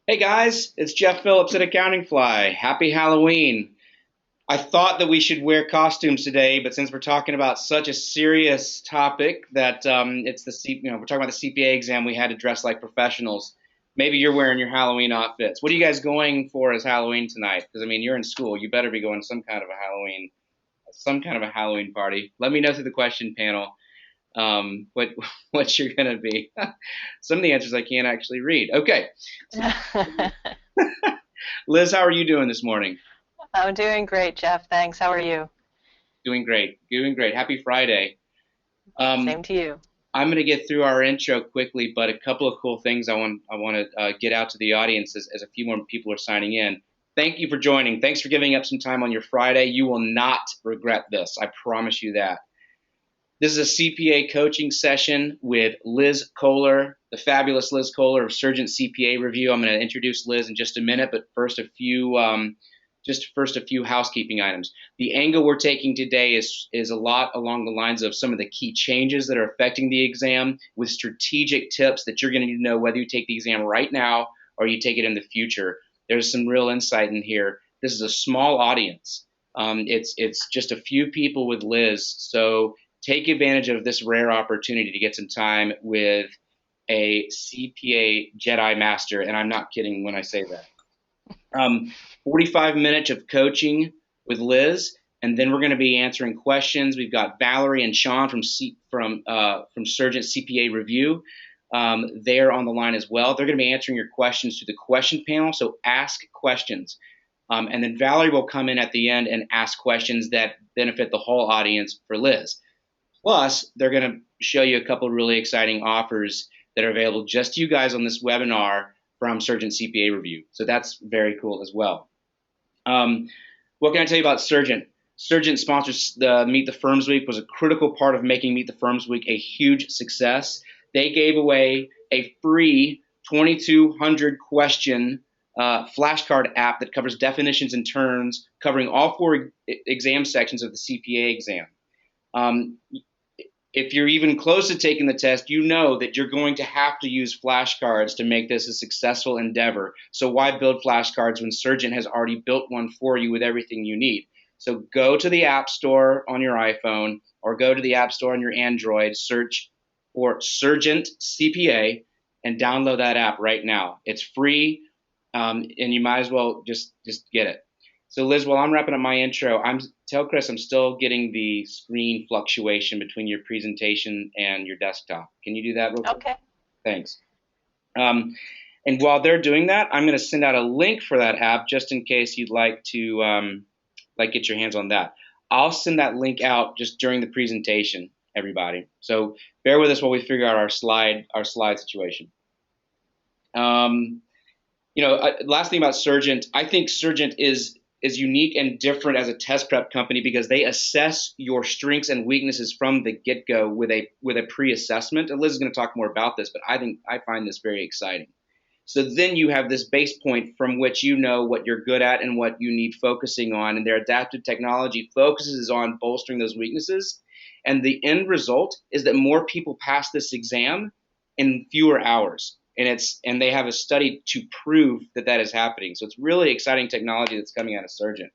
Hey guys, it's Jeff Phillips at Accounting Fly. Happy Halloween. I thought that we should wear costumes today, but since we're talking about such a serious topic that it's we're talking about the CPA exam, we had to dress like professionals. Maybe you're wearing your Halloween outfits. What are you guys going for as Halloween tonight? Because I mean, you're in school. You better be going to some kind of a Halloween party. Let me know through the question panel what what you're gonna be. Some of the answers I can't actually read. Okay, so Liz, how are you doing this morning? I'm doing great, Jeff. Thanks. How are you? Doing great. Doing great. Happy Friday. Um, Same to you. I'm going to get through our intro quickly, but a couple of cool things I want to get out to the audience as a few more people are signing in. Thank you for joining. Thanks for giving up some time on your Friday. You will not regret this. I promise you that. This is a CPA coaching session with Liz Kolar, the fabulous Liz Kolar of Surgent CPA Review. I'm going to introduce Liz in just a minute, but first a few housekeeping items. The angle we're taking today is a lot along the lines of some of the key changes that are affecting the exam, with strategic tips that you're going to need to know whether you take the exam right now or you take it in the future. There's some real insight in here. This is a small audience. It's just a few people with Liz, so take advantage of this rare opportunity to get some time with a CPA Jedi Master, and I'm not kidding when I say that. 45 minutes of coaching with Liz, and then we're going to be answering questions. We've got Valerie and Sean from Surgent CPA Review. They're on the line as well. They're going to be answering your questions through the question panel, so ask questions. And then Valerie will come in at the end and ask questions that benefit the whole audience for Liz. Plus, they're going to show you a couple of really exciting offers that are available just to you guys on this webinar from Surgent CPA Review. So that's very cool as well. What can I tell you about Surgent? Surgent sponsors the Meet the Firms Week, was a critical part of making Meet the Firms Week a huge success. They gave away a free 2,200 question flashcard app that covers definitions and terms, covering all four exam sections of the CPA exam. Um, if you're even close to taking the test, you know that you're going to have to use flashcards to make this a successful endeavor. So why build flashcards when Surgeon has already built one for you with everything you need? So go to the App Store on your iPhone or go to the App Store on your Android, search for Surgent CPA, and download that app right now. It's free, and you might as well just get it. So Liz, while I'm wrapping up my intro, tell Chris I'm still getting the screen fluctuation between your presentation and your desktop. Can you do that real quick? Okay. Thanks. Um, and while they're doing that, I'm going to send out a link for that app just in case you'd like to get your hands on that. I'll send that link out just during the presentation, everybody. So bear with us while we figure out our slide situation. Last thing about Surgent, I think Surgent is unique and different as a test prep company because they assess your strengths and weaknesses from the get-go with a pre-assessment. And Liz is going to talk more about this, but I find this very exciting. So then you have this base point from which you know what you're good at and what you need focusing on, and their adaptive technology focuses on bolstering those weaknesses. And the end result is that more people pass this exam in fewer hours. And they have a study to prove that that is happening. So it's really exciting technology that's coming out of Surgeon.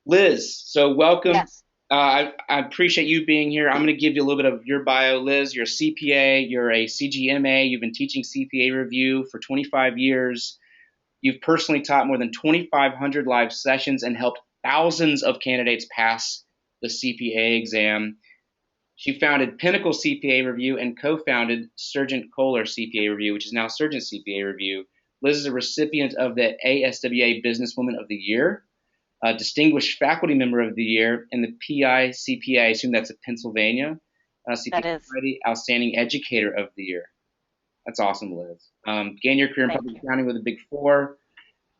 Liz, so welcome. Yes. I appreciate you being here. I'm going to give you a little bit of your bio. Liz, you're a CPA, you're a CGMA, you've been teaching CPA review for 25 years. You've personally taught more than 2,500 live sessions and helped thousands of candidates pass the CPA exam. She founded Pinnacle CPA Review and co-founded Surgent Kolar CPA Review, which is now Surgent CPA Review. Liz is a recipient of the ASWA Businesswoman of the Year, a Distinguished Faculty Member of the Year, and the PI CPA, I assume that's at Pennsylvania, CPA That is. Society Outstanding Educator of the Year. That's awesome, Liz. Began your career in Thank public you. accounting with a Big Four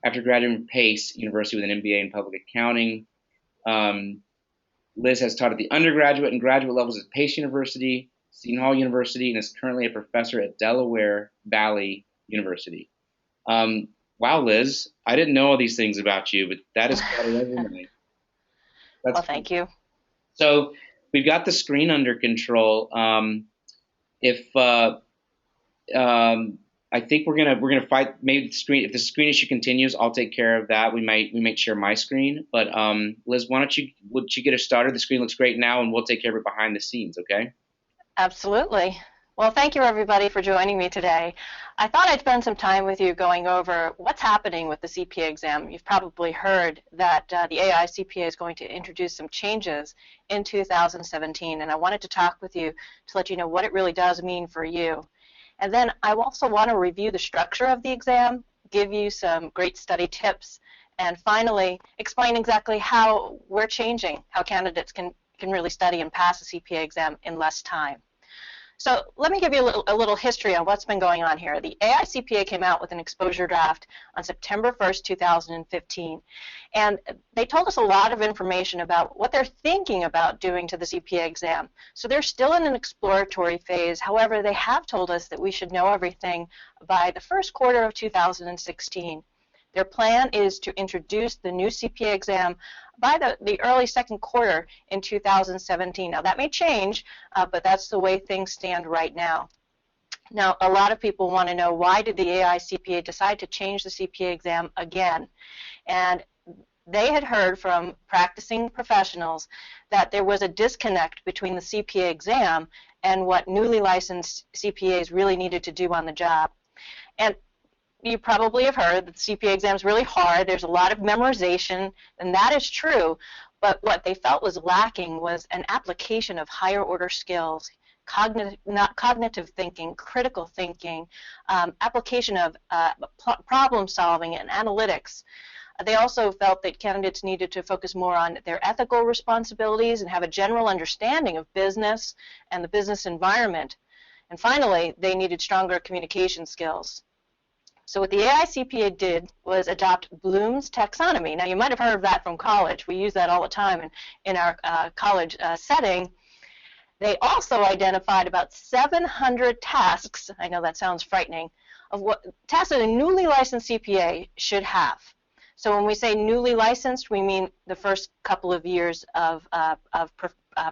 after graduating from Pace University with an MBA in public accounting. Liz has taught at the undergraduate and graduate levels at Pace University, Seton Hall University, and is currently a professor at Delaware Valley University. Wow, Liz, I didn't know all these things about you, but that is quite a resume. That's Well, cool. thank you. So we've got the screen under control. If I think we're gonna fight. Maybe the screen, if the screen issue continues, I'll take care of that. We might share my screen, but Liz, would you get us started? The screen looks great now, and we'll take care of it behind the scenes. Okay. Absolutely. Well, thank you everybody for joining me today. I thought I'd spend some time with you going over what's happening with the CPA exam. You've probably heard that the AI CPA is going to introduce some changes in 2017, and I wanted to talk with you to let you know what it really does mean for you. And then I also want to review the structure of the exam, give you some great study tips, and finally explain exactly how we're changing how candidates can really study and pass the CPA exam in less time. So let me give you a little history on what's been going on here. The AI CPA came out with an exposure draft on September 1st, 2015, and they told us a lot of information about what they're thinking about doing to the CPA exam. So they're still in an exploratory phase. However, they have told us that we should know everything by the first quarter of 2016. Their plan is to introduce the new CPA exam by the early second quarter in 2017. Now that may change, but that's the way things stand right now. Now a lot of people want to know, why did the AI CPA decide to change the CPA exam again? And they had heard from practicing professionals that there was a disconnect between the CPA exam and what newly licensed CPAs really needed to do on the job. And you probably have heard that the CPA exam is really hard. There's a lot of memorization, and that is true, but what they felt was lacking was an application of higher order skills, cognitive thinking, critical thinking, application of problem solving and analytics. They also felt that candidates needed to focus more on their ethical responsibilities and have a general understanding of business and the business environment. And finally, they needed stronger communication skills. So what the AI CPA did was adopt Bloom's taxonomy. Now you might have heard of that from college. We use that all the time in our college setting. They also identified about 700 tasks, I know that sounds frightening, of what tasks that a newly licensed CPA should have. So when we say newly licensed, we mean the first couple of years of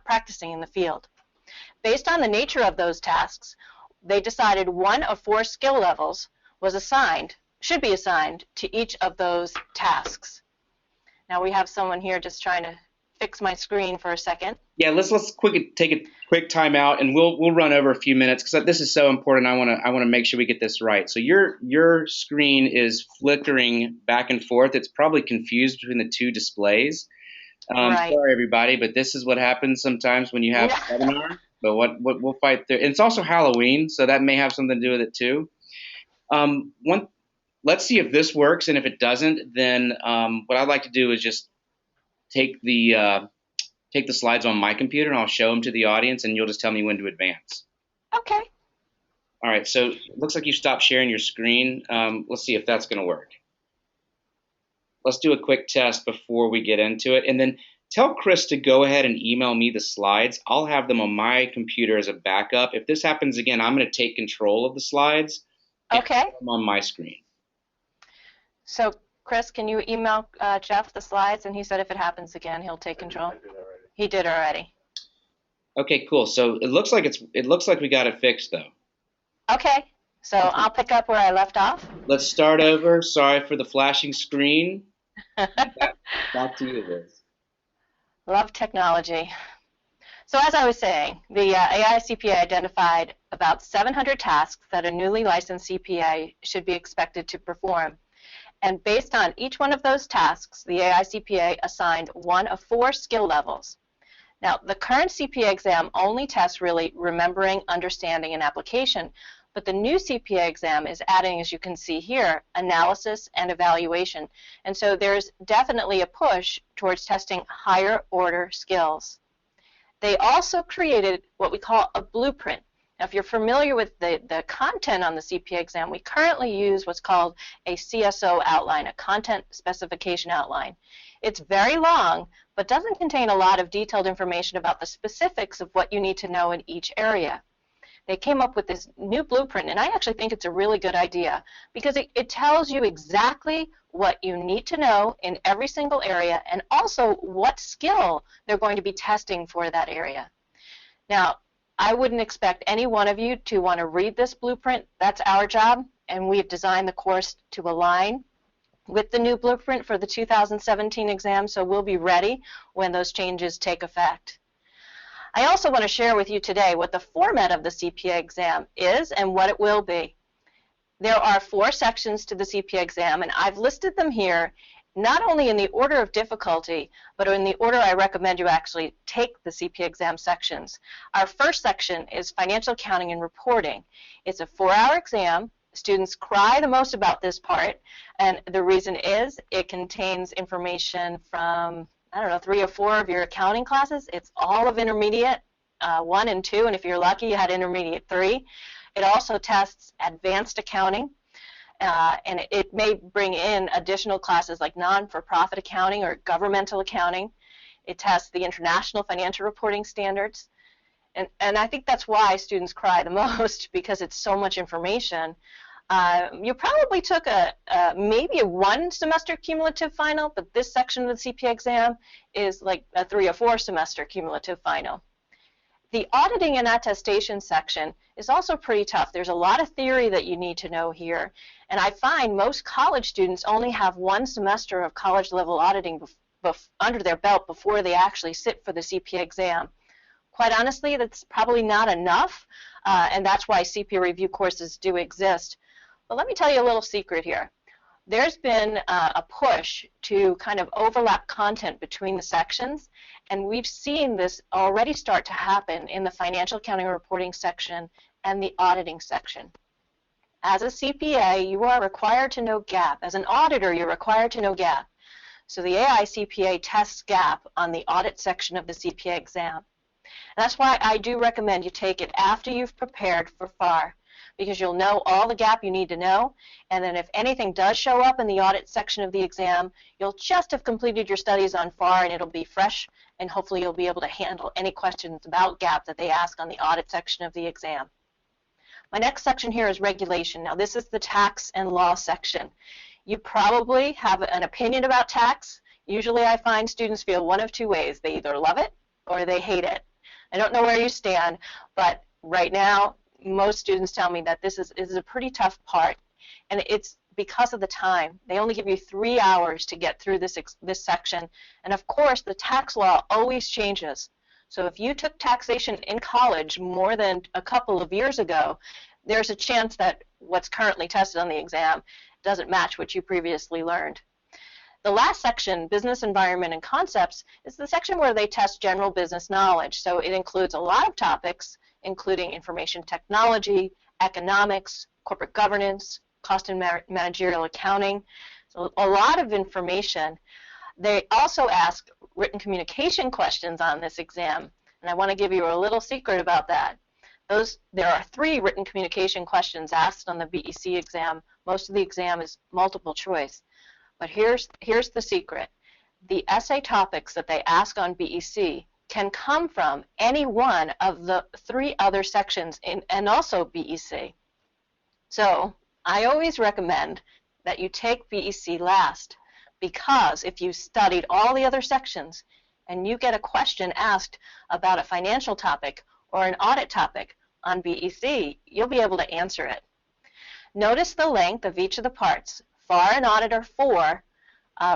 practicing in the field. Based on the nature of those tasks, they decided one of 4 skill levels should be assigned to each of those tasks. Now we have someone here just trying to fix my screen for a second. Yeah, let's take a quick time out, and we'll run over a few minutes because this is so important. I want to make sure we get this right. So your screen is flickering back and forth. It's probably confused between the 2 displays. Right. Sorry everybody, but this is what happens sometimes when you have a webinar. But what we'll fight through. And it's also Halloween, so that may have something to do with it too. Let's see if this works, and if it doesn't, then what I'd like to do is just take the slides on my computer, and I'll show them to the audience, and you'll just tell me when to advance. Okay. All right, so it looks like you stopped sharing your screen. Let's see if that's going to work. Let's do a quick test before we get into it, and then tell Chris to go ahead and email me the slides. I'll have them on my computer as a backup. If this happens again, I'm going to take control of the slides. Okay. On my screen. So, Chris, can you email Jeff the slides? And he said if it happens again, he'll take control. He did already. Okay, cool. So it looks like we got it fixed though. Okay. So I'll pick up where I left off. Let's start over. Sorry for the flashing screen. Back to you, Liz. Love technology. So as I was saying, the AI CPA identified about 700 tasks that a newly licensed CPA should be expected to perform. And based on each one of those tasks, the AI CPA assigned one of 4 skill levels. Now, the current CPA exam only tests really remembering, understanding, and application, but the new CPA exam is adding, as you can see here, analysis and evaluation. And so there's definitely a push towards testing higher order skills. They also created what we call a blueprint. Now, if you're familiar with the content on the CPA exam, we currently use what's called a CSO outline, a content specification outline. It's very long, but doesn't contain a lot of detailed information about the specifics of what you need to know in each area. They came up with this new blueprint, and I actually think it's a really good idea because it tells you exactly what you need to know in every single area and also what skill they're going to be testing for that area. Now, I wouldn't expect any one of you to want to read this blueprint. That's our job. and we've designed the course to align with the new blueprint for the 2017 exam, so we'll be ready when those changes take effect. I also want to share with you today what the format of the CPA exam is and what it will be. There are 4 sections to the CPA exam, and I've listed them here not only in the order of difficulty, but in the order I recommend you actually take the CPA exam sections. Our first section is Financial Accounting and Reporting. It's a 4-hour exam. Students cry the most about this part, and the reason is it contains information from, I don't know, 3 or 4 of your accounting classes. It's all of intermediate 1 and 2, and if you're lucky, you had intermediate 3. It also tests advanced accounting, and it may bring in additional classes like non-for-profit accounting or governmental accounting. It tests the international financial reporting standards, and I think that's why students cry the most, because it's so much information. You probably took maybe a 1 semester cumulative final, but this section of the CPA exam is like a 3 or 4 semester cumulative final. The auditing and attestation section is also pretty tough. There's a lot of theory that you need to know here, and I find most college students only have 1 semester of college level auditing under their belt before they actually sit for the CPA exam. Quite honestly, that's probably not enough, and that's why CPA review courses do exist. But let me tell you a little secret here. There's been a push to kind of overlap content between the sections, and we've seen this already start to happen in the Financial Accounting and Reporting section and the Auditing section. As a CPA, you are required to know GAAP. As an auditor, you're required to know GAAP. So the AI CPA tests GAAP on the Audit section of the CPA exam. And that's why I do recommend you take it after you've prepared for FAR, because you'll know all the GAAP you need to know, and then if anything does show up in the Audit section of the exam, you'll just have completed your studies on FAR and it'll be fresh, and hopefully you'll be able to handle any questions about GAAP that they ask on the Audit section of the exam. My next section here is Regulation. Now this is the Tax and Law section. You probably have an opinion about tax. Usually I find students feel one of 2 ways. They either love it or they hate it. I don't know where you stand, but right now most students tell me that this is a pretty tough part, and it's because of the time. They only give you 3 hours to get through this section, and of course the tax law always changes. So if you took taxation in college more than a couple of years ago, there's a chance that what's currently tested on the exam doesn't match what you previously learned. The last section, Business Environment and Concepts, is the section where they test general business knowledge. So it includes a lot of topics, including information technology, economics, corporate governance, cost and managerial accounting. So a lot of information. They also ask written communication questions on this exam, and I want to give you a little secret about that. There are 3 written communication questions asked on the BEC exam. Most of the exam is multiple choice. But here's the secret. The essay topics that they ask on BEC can come from any one of the 3 other sections and also BEC. So I always recommend that you take BEC last, because if you studied all the other sections and you get a question asked about a financial topic or an audit topic on BEC, you'll be able to answer it. Notice the length of each of the parts. FAR and Audit are 4,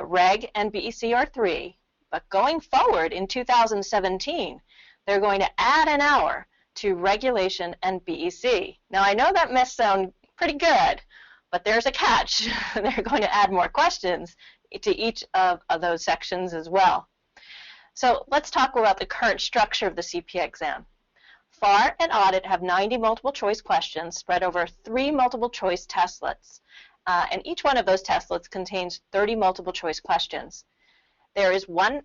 Reg and BEC are 3. But going forward in 2017, they're going to add an hour to Regulation and BEC. Now I know that must sound pretty good, but there's a catch. They're going to add more questions to each of those sections as well. So let's talk about the current structure of the CPA exam. FAR and Audit have 90 multiple choice questions spread over 3 multiple choice testlets, and each one of those testlets contains 30 multiple choice questions. There is one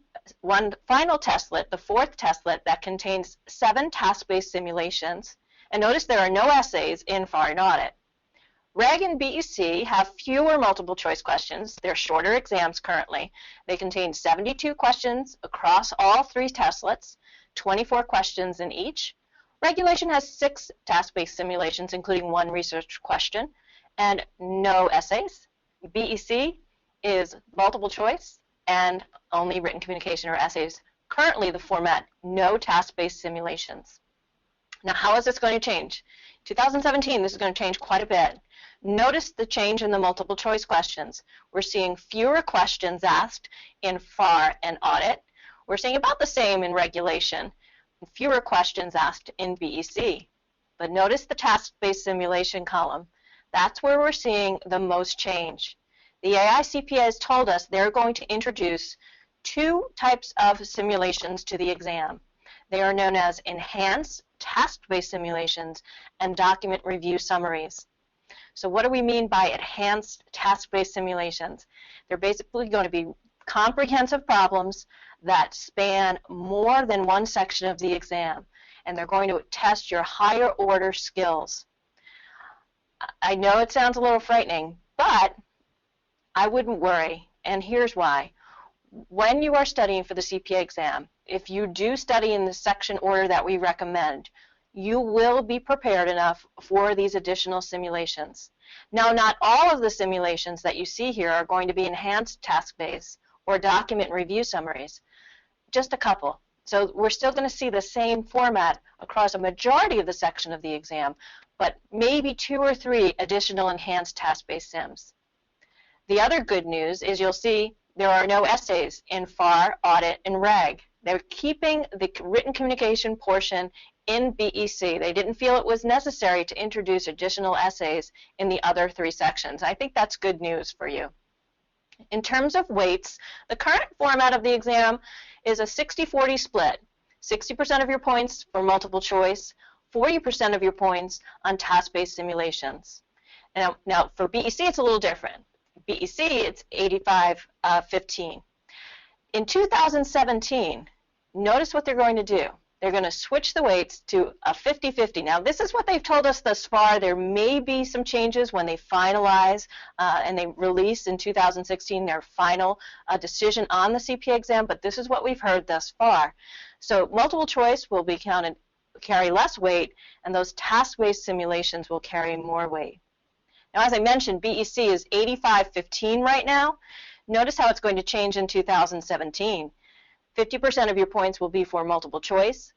final testlet, the 4th testlet, that contains 7 task-based simulations. And notice there are no essays in FAR and Audit. Reg and BEC have fewer multiple choice questions. They're shorter exams currently. They contain 72 questions across all 3 testlets, 24 questions in each. Regulation has 6 task-based simulations, including 1 research question, and no essays. BEC is multiple choice and only written communication or essays. Currently the format, no task-based simulations. Now how is this going to change? 2017, this is going to change quite a bit. Notice the change in the multiple choice questions. We're seeing fewer questions asked in FAR and audit. We're seeing about the same in regulation, fewer questions asked in BEC. But notice the task-based simulation column. That's where we're seeing the most change. The AI CPA has told us they're going to introduce two types of simulations to the exam. They are known as enhanced task-based simulations and document review summaries. So what do we mean by enhanced task-based simulations? They're basically going to be comprehensive problems that span more than one section of the exam, and they're going to test your higher order skills. I know it sounds a little frightening, but I wouldn't worry, and here's why. When you are studying for the CPA exam, if you do study in the section order that we recommend, you will be prepared enough for these additional simulations. Now, not all of the simulations that you see here are going to be enhanced task-based or document review summaries, just a couple. So we're still going to see the same format across a majority of the section of the exam, but maybe 2 or 3 additional enhanced task-based sims. The other good news is you'll see there are no essays in FAR, audit, and reg. They're keeping the written communication portion in BEC. They didn't feel it was necessary to introduce additional essays in the other 3 sections. I think that's good news for you. In terms of weights, the current format of the exam is a 60-40 split. 60% of your points for multiple choice, 40% of your points on task-based simulations. Now for BEC, it's a little different. BEC, it's 85-15. In 2017, notice what they're going to do. They're going to switch the weights to a 50-50. Now, this is what they've told us thus far. There may be some changes when they finalize and they release in 2016 their final decision on the CPA exam, but this is what we've heard thus far. So multiple choice will be carry less weight, and those task-based simulations will carry more weight. Now, as I mentioned, BEC is 85-15 right now. Notice how it's going to change in 2017. 50% of your points will be for multiple choice,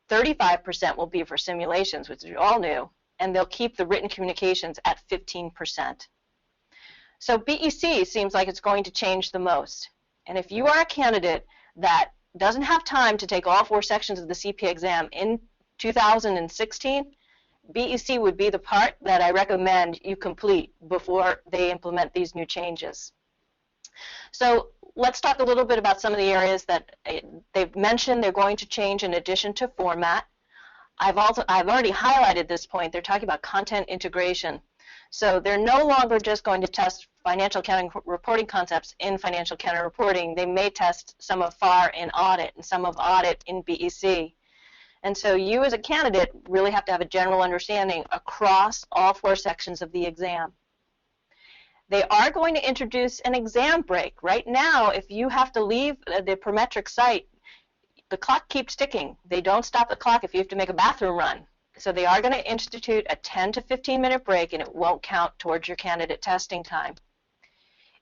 35% will be for simulations, which is all new, and they'll keep the written communications at 15%. So BEC seems like it's going to change the most. And if you are a candidate that doesn't have time to take all 4 sections of the CPA exam in 2016, BEC would be the part that I recommend you complete before they implement these new changes. So let's talk a little bit about some of the areas that they've mentioned they're going to change in addition to format. I've already highlighted this point. They're talking about content integration. So they're no longer just going to test financial accounting reporting concepts in financial accounting reporting. They may test some of FAR in audit and some of audit in BEC. And so you as a candidate really have to have a general understanding across all 4 sections of the exam. They are going to introduce an exam break. Right now, if you have to leave the Prometric site, the clock keeps ticking. They don't stop the clock if you have to make a bathroom run. So they are going to institute a 10 to 15-minute break, and it won't count towards your candidate testing time.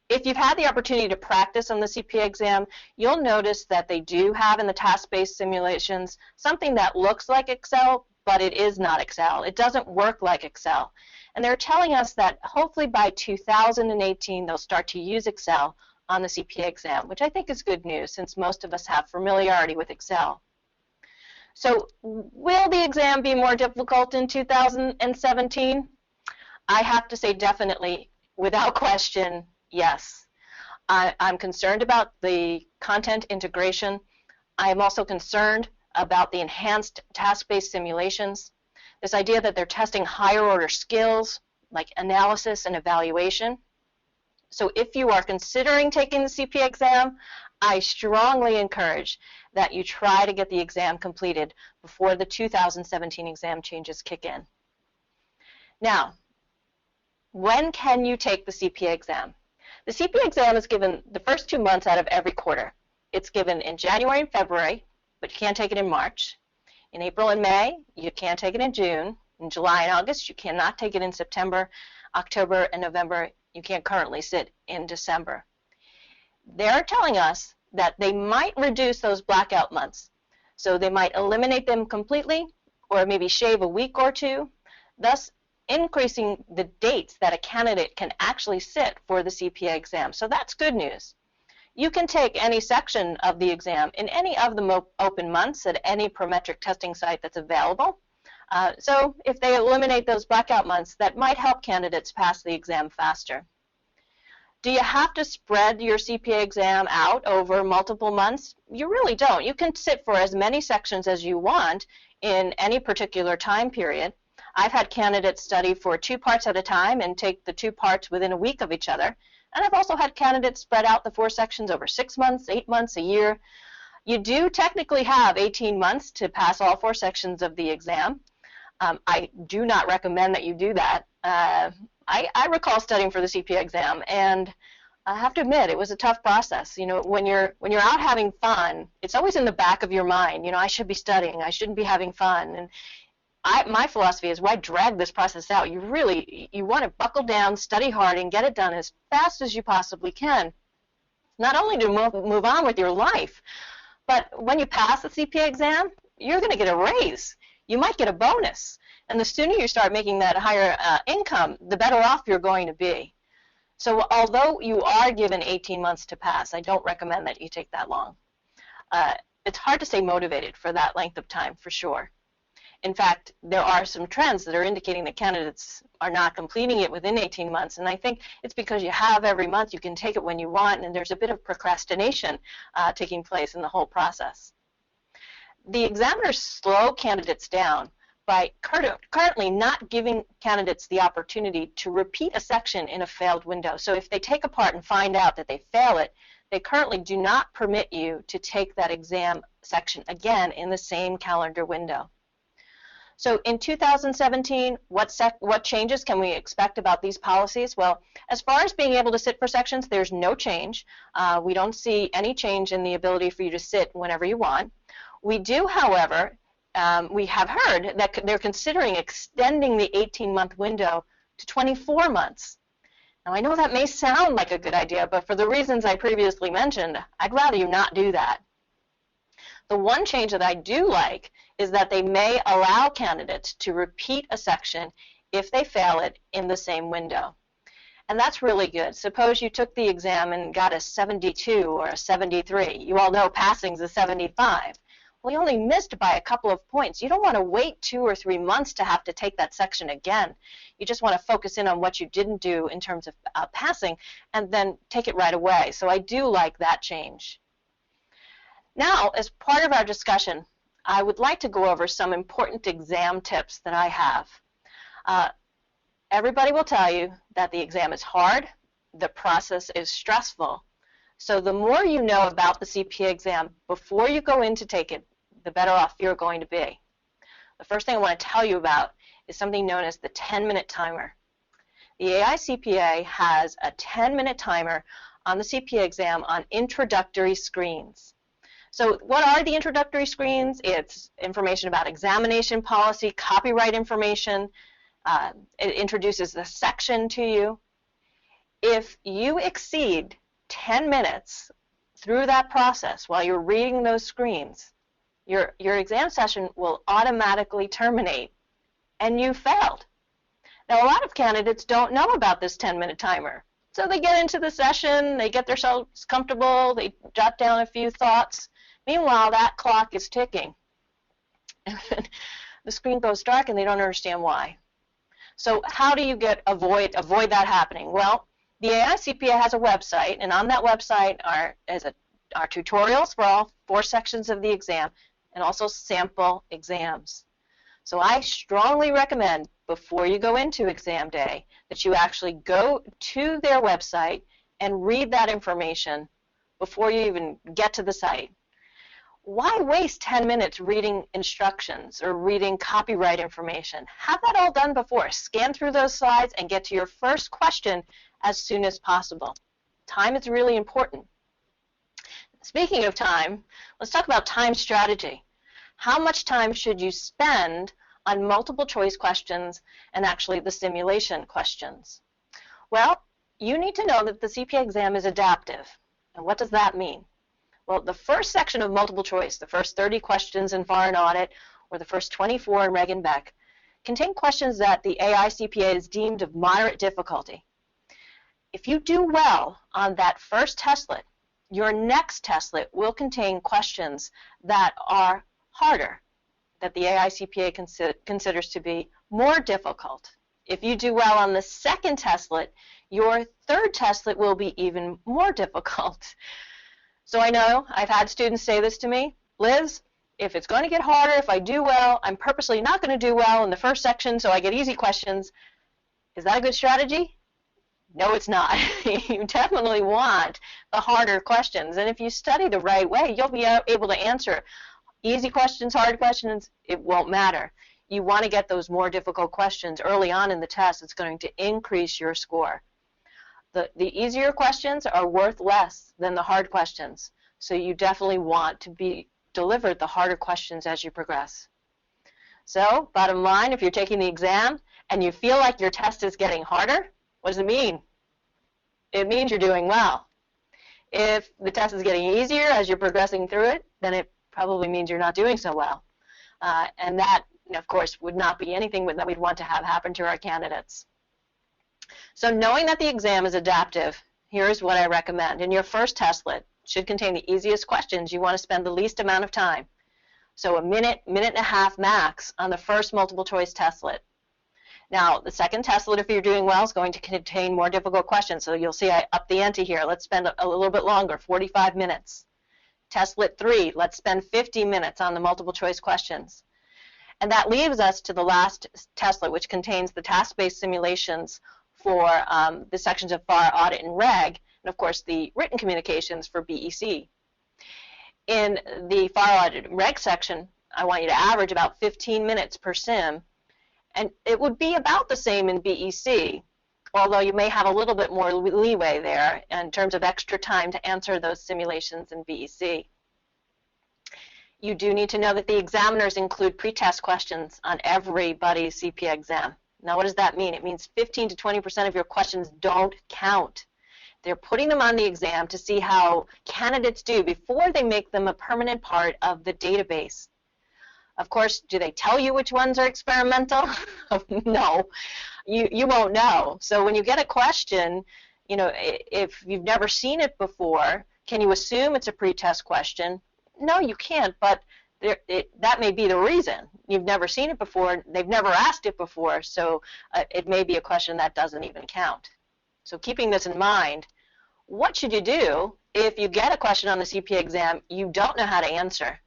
If you've had the opportunity to practice on the CPA exam, you'll notice that they do have in the task-based simulations something that looks like Excel, but it is not Excel. It doesn't work like Excel. And they're telling us that hopefully by 2018 they'll start to use Excel on the CPA exam, which I think is good news since most of us have familiarity with Excel. So will the exam be more difficult in 2017? I have to say definitely, without question, yes. I'm concerned about the content integration. I'm also concerned about the enhanced task-based simulations. This idea that they're testing higher order skills like analysis and evaluation. So if you are considering taking the CPA exam, I strongly encourage that you try to get the exam completed before the 2017 exam changes kick in. Now, when can you take the CPA exam? The CPA exam is given the first 2 months out of every quarter. It's given in January and February, but you can't take it in March. In April and May, you can't take it in June. In July and August, you cannot take it in September. October and November, you can't currently sit in December. They're telling us that they might reduce those blackout months. So they might eliminate them completely or maybe shave a week or 2. Thus, increasing the dates that a candidate can actually sit for the CPA exam. So that's good news. You can take any section of the exam in any of the open months at any Prometric testing site that's available. So if they eliminate those blackout months, that might help candidates pass the exam faster. Do you have to spread your CPA exam out over multiple months? You really don't. You can sit for as many sections as you want in any particular time period. I've had candidates study for 2 parts at a time and take the 2 parts within a week of each other. And I've also had candidates spread out the 4 sections over 6 months, 8 months, a year. You do technically have 18 months to pass all 4 sections of the exam. I do not recommend that you do that. I recall studying for the CPA exam, and I have to admit it was a tough process. You know, when you're out having fun, it's always in the back of your mind. You know, I should be studying. I shouldn't be having fun. And my philosophy is, why drag this process out? You want to buckle down, study hard, and get it done as fast as you possibly can. Not only to move on with your life, but when you pass the CPA exam, you're going to get a raise. You might get a bonus. And the sooner you start making that higher income, the better off you're going to be. So although you are given 18 months to pass, I don't recommend that you take that long. It's hard to stay motivated for that length of time, for sure. In fact, there are some trends that are indicating that candidates are not completing it within 18 months, and I think it's because you have every month, you can take it when you want, and there's a bit of procrastination taking place in the whole process. The examiners slow candidates down by currently not giving candidates the opportunity to repeat a section in a failed window. So if they take a part and find out that they fail it, they currently do not permit you to take that exam section again in the same calendar window. So in 2017, what changes can we expect about these policies? Well, as far as being able to sit for sections, there's no change. We don't see any change in the ability for you to sit whenever you want. We do, however, we have heard that they're considering extending the 18-month window to 24 months. Now, I know that may sound like a good idea, but for the reasons I previously mentioned, I'd rather you not do that. The one change that I do like is that they may allow candidates to repeat a section if they fail it in the same window. And that's really good. Suppose you took the exam and got a 72 or a 73. You all know passing's a 75. Well, you only missed by a couple of points. You don't want to wait 2 or 3 months to have to take that section again. You just want to focus in on what you didn't do in terms of passing and then take it right away. So I do like that change. Now, as part of our discussion, I would like to go over some important exam tips that I have. Everybody will tell you that the exam is hard, the process is stressful. So the more you know about the CPA exam before you go in to take it, the better off you're going to be. The first thing I want to tell you about is something known as the 10-minute timer. The AI CPA has a 10-minute timer on the CPA exam on introductory screens. So what are the introductory screens? It's information about examination policy, copyright information. It introduces the section to you. If you exceed 10 minutes through that process while you're reading those screens, your exam session will automatically terminate and you failed. Now, a lot of candidates don't know about this 10-minute timer. So they get into the session, they get themselves comfortable, they jot down a few thoughts. Meanwhile, that clock is ticking. The screen goes dark and they don't understand why. So how do you avoid that happening? Well, the AI CPA has a website, and on that website are tutorials for all 4 sections of the exam and also sample exams. So I strongly recommend before you go into exam day that you actually go to their website and read that information before you even get to the site. Why waste 10 minutes reading instructions or reading copyright information? Have that all done before. Scan through those slides and get to your first question as soon as possible. Time is really important. Speaking of time, let's talk about time strategy. How much time should you spend on multiple choice questions and actually the simulation questions? Well, you need to know that the CPA exam is adaptive. And what does that mean? Well, the first section of multiple choice, the first 30 questions in foreign audit or the first 24 in Reg and Beck, contain questions that the AI CPA is deemed of moderate difficulty. If you do well on that first testlet, your next testlet will contain questions that are harder, that the AI CPA considers to be more difficult. If you do well on the second testlet, your third testlet will be even more difficult. So I know I've had students say this to me, Liz, if it's going to get harder, if I do well, I'm purposely not going to do well in the first section so I get easy questions. Is that a good strategy? No, it's not. You definitely want the harder questions. And if you study the right way, you'll be able to answer easy questions, hard questions. It won't matter. You want to get those more difficult questions early on in the test. It's going to increase your score. The easier questions are worth less than the hard questions. So you definitely want to be delivered the harder questions as you progress. So, bottom line, if you're taking the exam and you feel like your test is getting harder, what does it mean? It means you're doing well. If the test is getting easier as you're progressing through it, then it probably means you're not doing so well. And that, of course, would not be anything that we'd want to have happen to our candidates. So knowing that the exam is adaptive, here's what I recommend. In your first testlet, it should contain the easiest questions. You want to spend the least amount of time. So a minute, minute and a half max on the first multiple choice testlet. Now, the second testlet, if you're doing well, is going to contain more difficult questions. So you'll see I upped the ante here. Let's spend a little bit longer, 45 minutes. Testlet 3, let's spend 50 minutes on the multiple choice questions. And that leaves us to the last testlet, which contains the task-based simulations for the sections of FAR, Audit, and Reg, and of course the written communications for BEC. In the FAR, Audit, and Reg section, I want you to average about 15 minutes per sim, and it would be about the same in BEC, although you may have a little bit more leeway there in terms of extra time to answer those simulations in BEC. You do need to know that the examiners include pre-test questions on everybody's CPA exam. Now, what does that mean? It means 15 to 20% of your questions don't count. They're putting them on the exam to see how candidates do before they make them a permanent part of the database. Of course, do they tell you which ones are experimental? No, you won't know. So when you get a question, you know, if you've never seen it before, can you assume it's a pre-test question? No, you can't, but that may be the reason. You've never seen it before, they've never asked it before, so it may be a question that doesn't even count. So keeping this in mind, what should you do if you get a question on the CPA exam you don't know how to answer?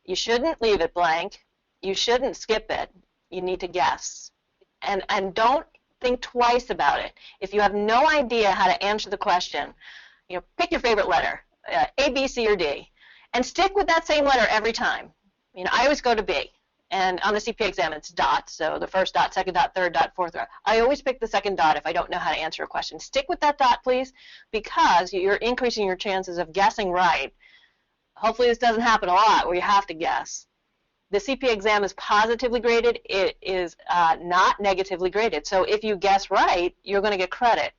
You shouldn't leave it blank. You shouldn't skip it. You need to guess. And don't think twice about it. If you have no idea how to answer the question, you know, pick your favorite letter, A, B, C, or D, and stick with that same letter every time. You know, I always go to B, and on the CPA exam it's dot, so the first dot, second dot, third dot, fourth dot. I always pick the second dot if I don't know how to answer a question. Stick with that dot, please, because you're increasing your chances of guessing right. Hopefully this doesn't happen a lot where you have to guess. The CPA exam is positively graded. It is not negatively graded. So if you guess right, you're going to get credit.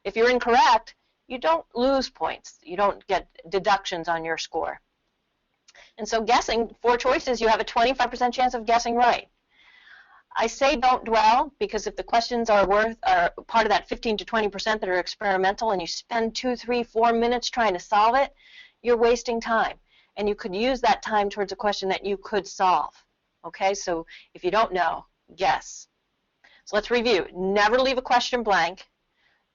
If you're incorrect, you don't lose points. You don't get deductions on your score. And so guessing, 4 choices, you have a 25% chance of guessing right. I say don't dwell because if the questions are part of that 15 to 20% that are experimental and you spend 2, 3, 4 minutes trying to solve it, you're wasting time. And you could use that time towards a question that you could solve. Okay, so if you don't know, guess. So let's review. Never leave a question blank.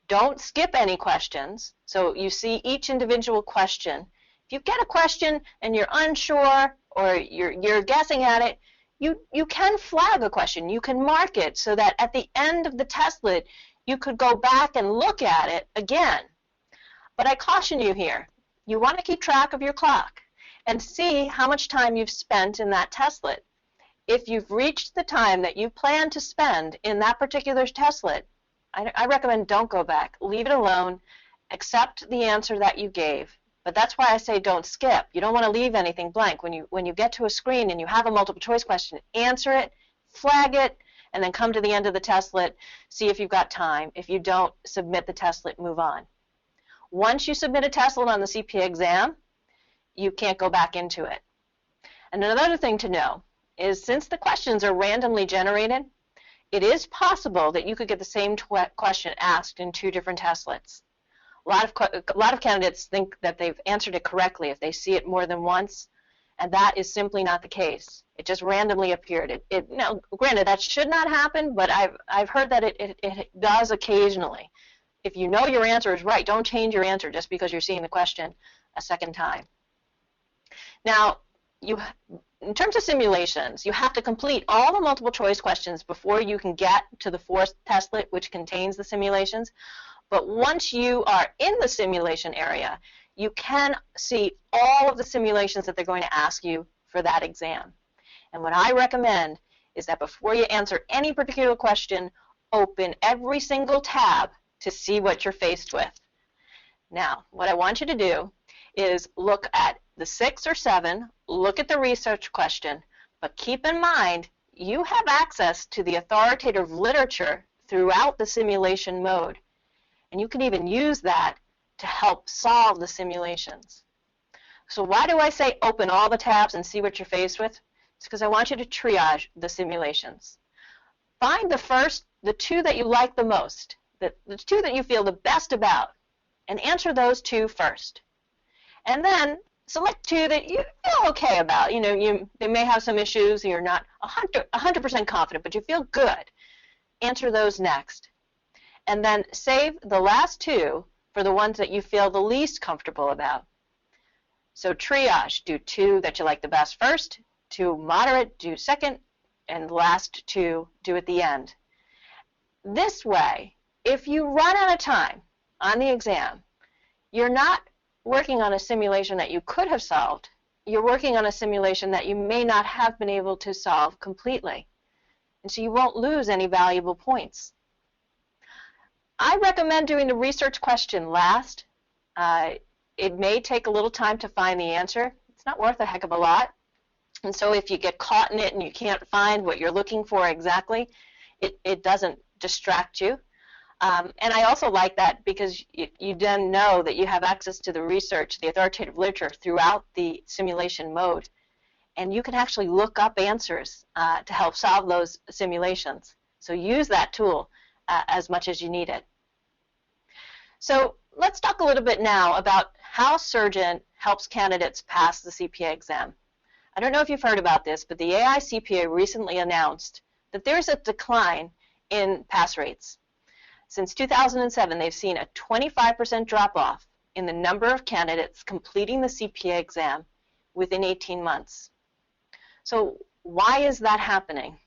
Don't skip any questions. So you see each individual question. If you get a question and you're unsure or you're guessing at it, you can flag a question. You can mark it so that at the end of the testlet, you could go back and look at it again. But I caution you here. You want to keep track of your clock and see how much time you've spent in that testlet. If you've reached the time that you plan to spend in that particular testlet, I recommend don't go back. Leave it alone. Accept the answer that you gave. But that's why I say don't skip. You don't want to leave anything blank. When you get to a screen and you have a multiple choice question, answer it, flag it, and then come to the end of the testlet, see if you've got time. If you don't, submit the testlet, move on. Once you submit a testlet on the CPA exam, you can't go back into it. And another thing to know is since the questions are randomly generated, it is possible that you could get the same question asked in 2 different testlets. A lot of candidates think that they've answered it correctly if they see it more than once, and that is simply not the case. It just randomly appeared. Now, granted, that should not happen, but I've heard that it does occasionally. If you know your answer is right, don't change your answer just because you're seeing the question a second time. Now, in terms of simulations, you have to complete all the multiple choice questions before you can get to the 4th testlet, which contains the simulations. But once you are in the simulation area, you can see all of the simulations that they're going to ask you for that exam. And what I recommend is that before you answer any particular question, open every single tab to see what you're faced with. Now, what I want you to do is look at the 6 or 7, look at the research question, but keep in mind you have access to the authoritative literature throughout the simulation mode, and you can even use that to help solve the simulations. So why do I say open all the tabs and see what you're faced with? It's because I want you to triage the simulations. Find the 2 that you like the most, the 2 that you feel the best about, and answer those 2 first. And then select 2 that you feel okay about. You know, they may have some issues, you're not 100% confident, but you feel good. Answer those next. And then save the last 2 for the ones that you feel the least comfortable about. So triage, do 2 that you like the best first, 2 moderate, do second, and the last 2 do at the end. This way, if you run out of time on the exam, you're not working on a simulation that you could have solved. You're working on a simulation that you may not have been able to solve completely. And so you won't lose any valuable points. I recommend doing the research question last. It may take a little time to find the answer. It's not worth a heck of a lot. And so if you get caught in it and you can't find what you're looking for exactly, it doesn't distract you. And I also like that because you then know that you have access to the research, the authoritative literature throughout the simulation mode. And you can actually look up answers to help solve those simulations. So use that tool as much as you need it. So let's talk a little bit now about how Surgent helps candidates pass the CPA exam. I don't know if you've heard about this, but the AI CPA recently announced that there's a decline in pass rates. Since 2007, they've seen a 25% drop-off in the number of candidates completing the CPA exam within 18 months. So why is that happening?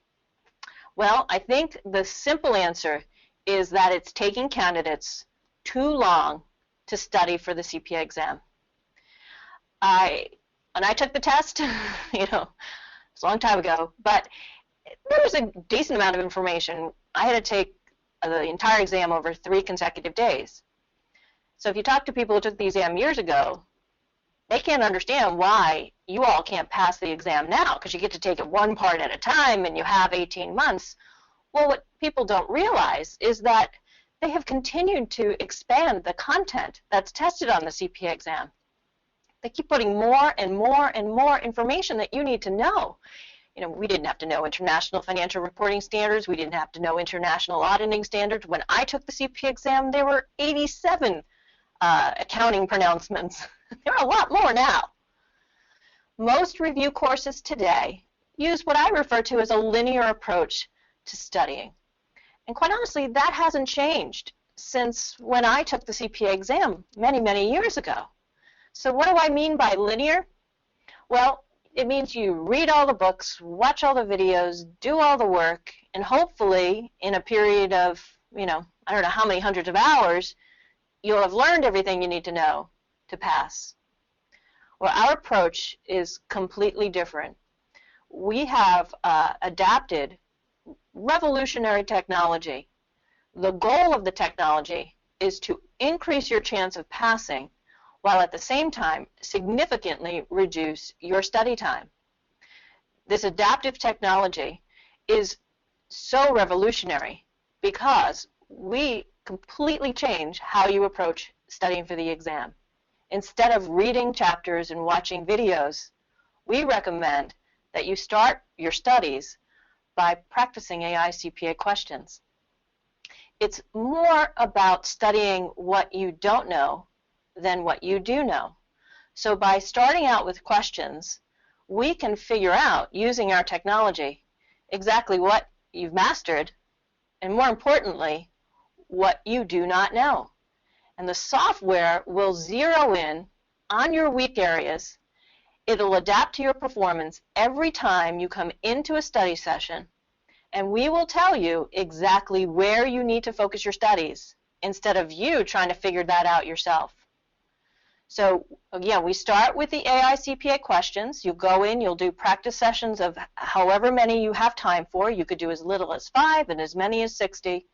Well, I think the simple answer is that it's taking candidates too long to study for the CPA exam. When I took the test, you know, it's a long time ago, but there was a decent amount of information. I had to take the entire exam over 3 consecutive days. So if you talk to people who took the exam years ago, they can't understand why you all can't pass the exam now, because you get to take it one part at a time and you have 18 months. Well, what people don't realize is that they have continued to expand the content that's tested on the CPA exam. They keep putting more and more and more information that you need to know. You know, we didn't have to know international financial reporting standards. We didn't have to know international auditing standards. When I took the CPA exam, there were 87 accounting pronouncements. There are a lot more now. Most review courses today use what I refer to as a linear approach to studying. And quite honestly, that hasn't changed since when I took the CPA exam many, many years ago. So what do I mean by linear? Well, it means you read all the books, watch all the videos, do all the work, and hopefully in a period of, you know, I don't know how many hundreds of hours, you'll have learned everything you need to know to pass. Well, our approach is completely different. We have adapted revolutionary technology. The goal of the technology is to increase your chance of passing while at the same time significantly reduce your study time. This adaptive technology is so revolutionary because we completely change how you approach studying for the exam. Instead of reading chapters and watching videos, we recommend that you start your studies by practicing AI CPA questions. It's more about studying what you don't know than what you do know. So by starting out with questions, we can figure out, using our technology, exactly what you've mastered, and more importantly, what you do not know. And the software will zero in on your weak areas. It'll adapt to your performance every time you come into a study session, and we will tell you exactly where you need to focus your studies instead of you trying to figure that out yourself. So again, we start with the AI CPA questions. You'll go in, you'll do practice sessions of however many you have time for. You could do as little as 5 and as many as 60.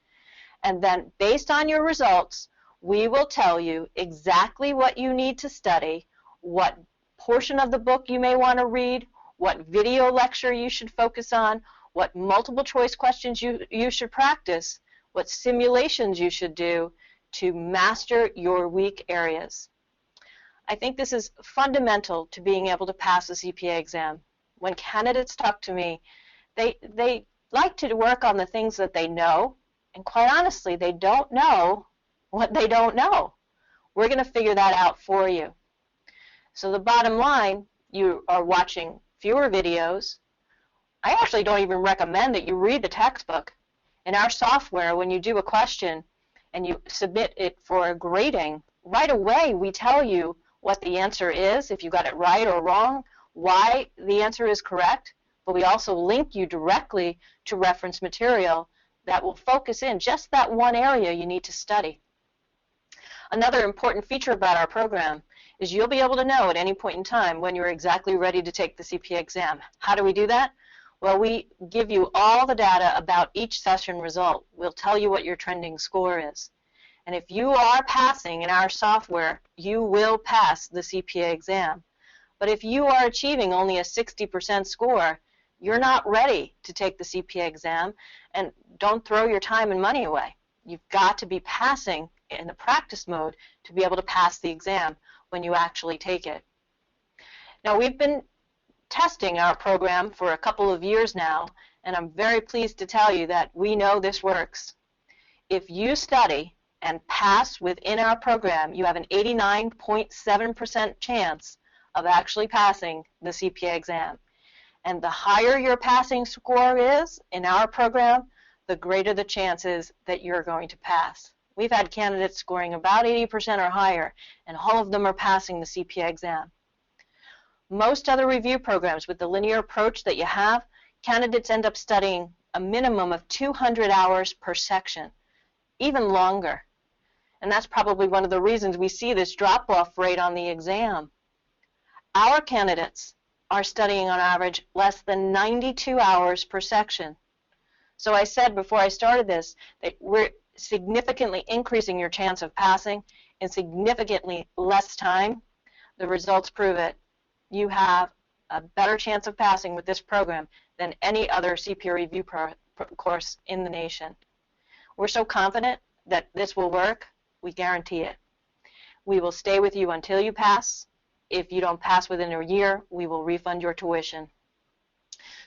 And then based on your results, we will tell you exactly what you need to study, what portion of the book you may want to read, what video lecture you should focus on, what multiple choice questions you should practice, what simulations you should do to master your weak areas. I think this is fundamental to being able to pass the CPA exam. When candidates talk to me, they like to work on the things that they know, and quite honestly, they don't know what they don't know. We're going to figure that out for you. So the bottom line, you are watching fewer videos. I actually don't even recommend that you read the textbook. In our software, when you do a question and you submit it for a grading, right away we tell you what the answer is, if you got it right or wrong, why the answer is correct, but we also link you directly to reference material that will focus in just that one area you need to study. Another important feature about our program is you'll be able to know at any point in time when you're exactly ready to take the CPA exam. How do we do that? Well, we give you all the data about each session result. We'll tell you what your trending score is. And if you are passing in our software, you will pass the CPA exam. But if you are achieving only a 60% score, you're not ready to take the CPA exam, and don't throw your time and money away. You've got to be passing in the practice mode to be able to pass the exam when you actually take it. Now, we've been testing our program for a couple of years now, and I'm very pleased to tell you that we know this works. If you study and pass within our program, you have an 89.7% chance of actually passing the CPA exam. And the higher your passing score is in our program, the greater the chances that you're going to pass. We've had candidates scoring about 80% or higher, and all of them are passing the CPA exam. Most other review programs with the linear approach that you have, candidates end up studying a minimum of 200 hours per section, even longer. And that's probably one of the reasons we see this drop-off rate on the exam. Our candidates are studying on average less than 92 hours per section. So I said before I started this that we're significantly increasing your chance of passing in significantly less time. The results prove it. You have a better chance of passing with this program than any other CPA review course in the nation. We're so confident that this will work, we guarantee it. We will stay with you until you pass. If you don't pass within a year, we will refund your tuition.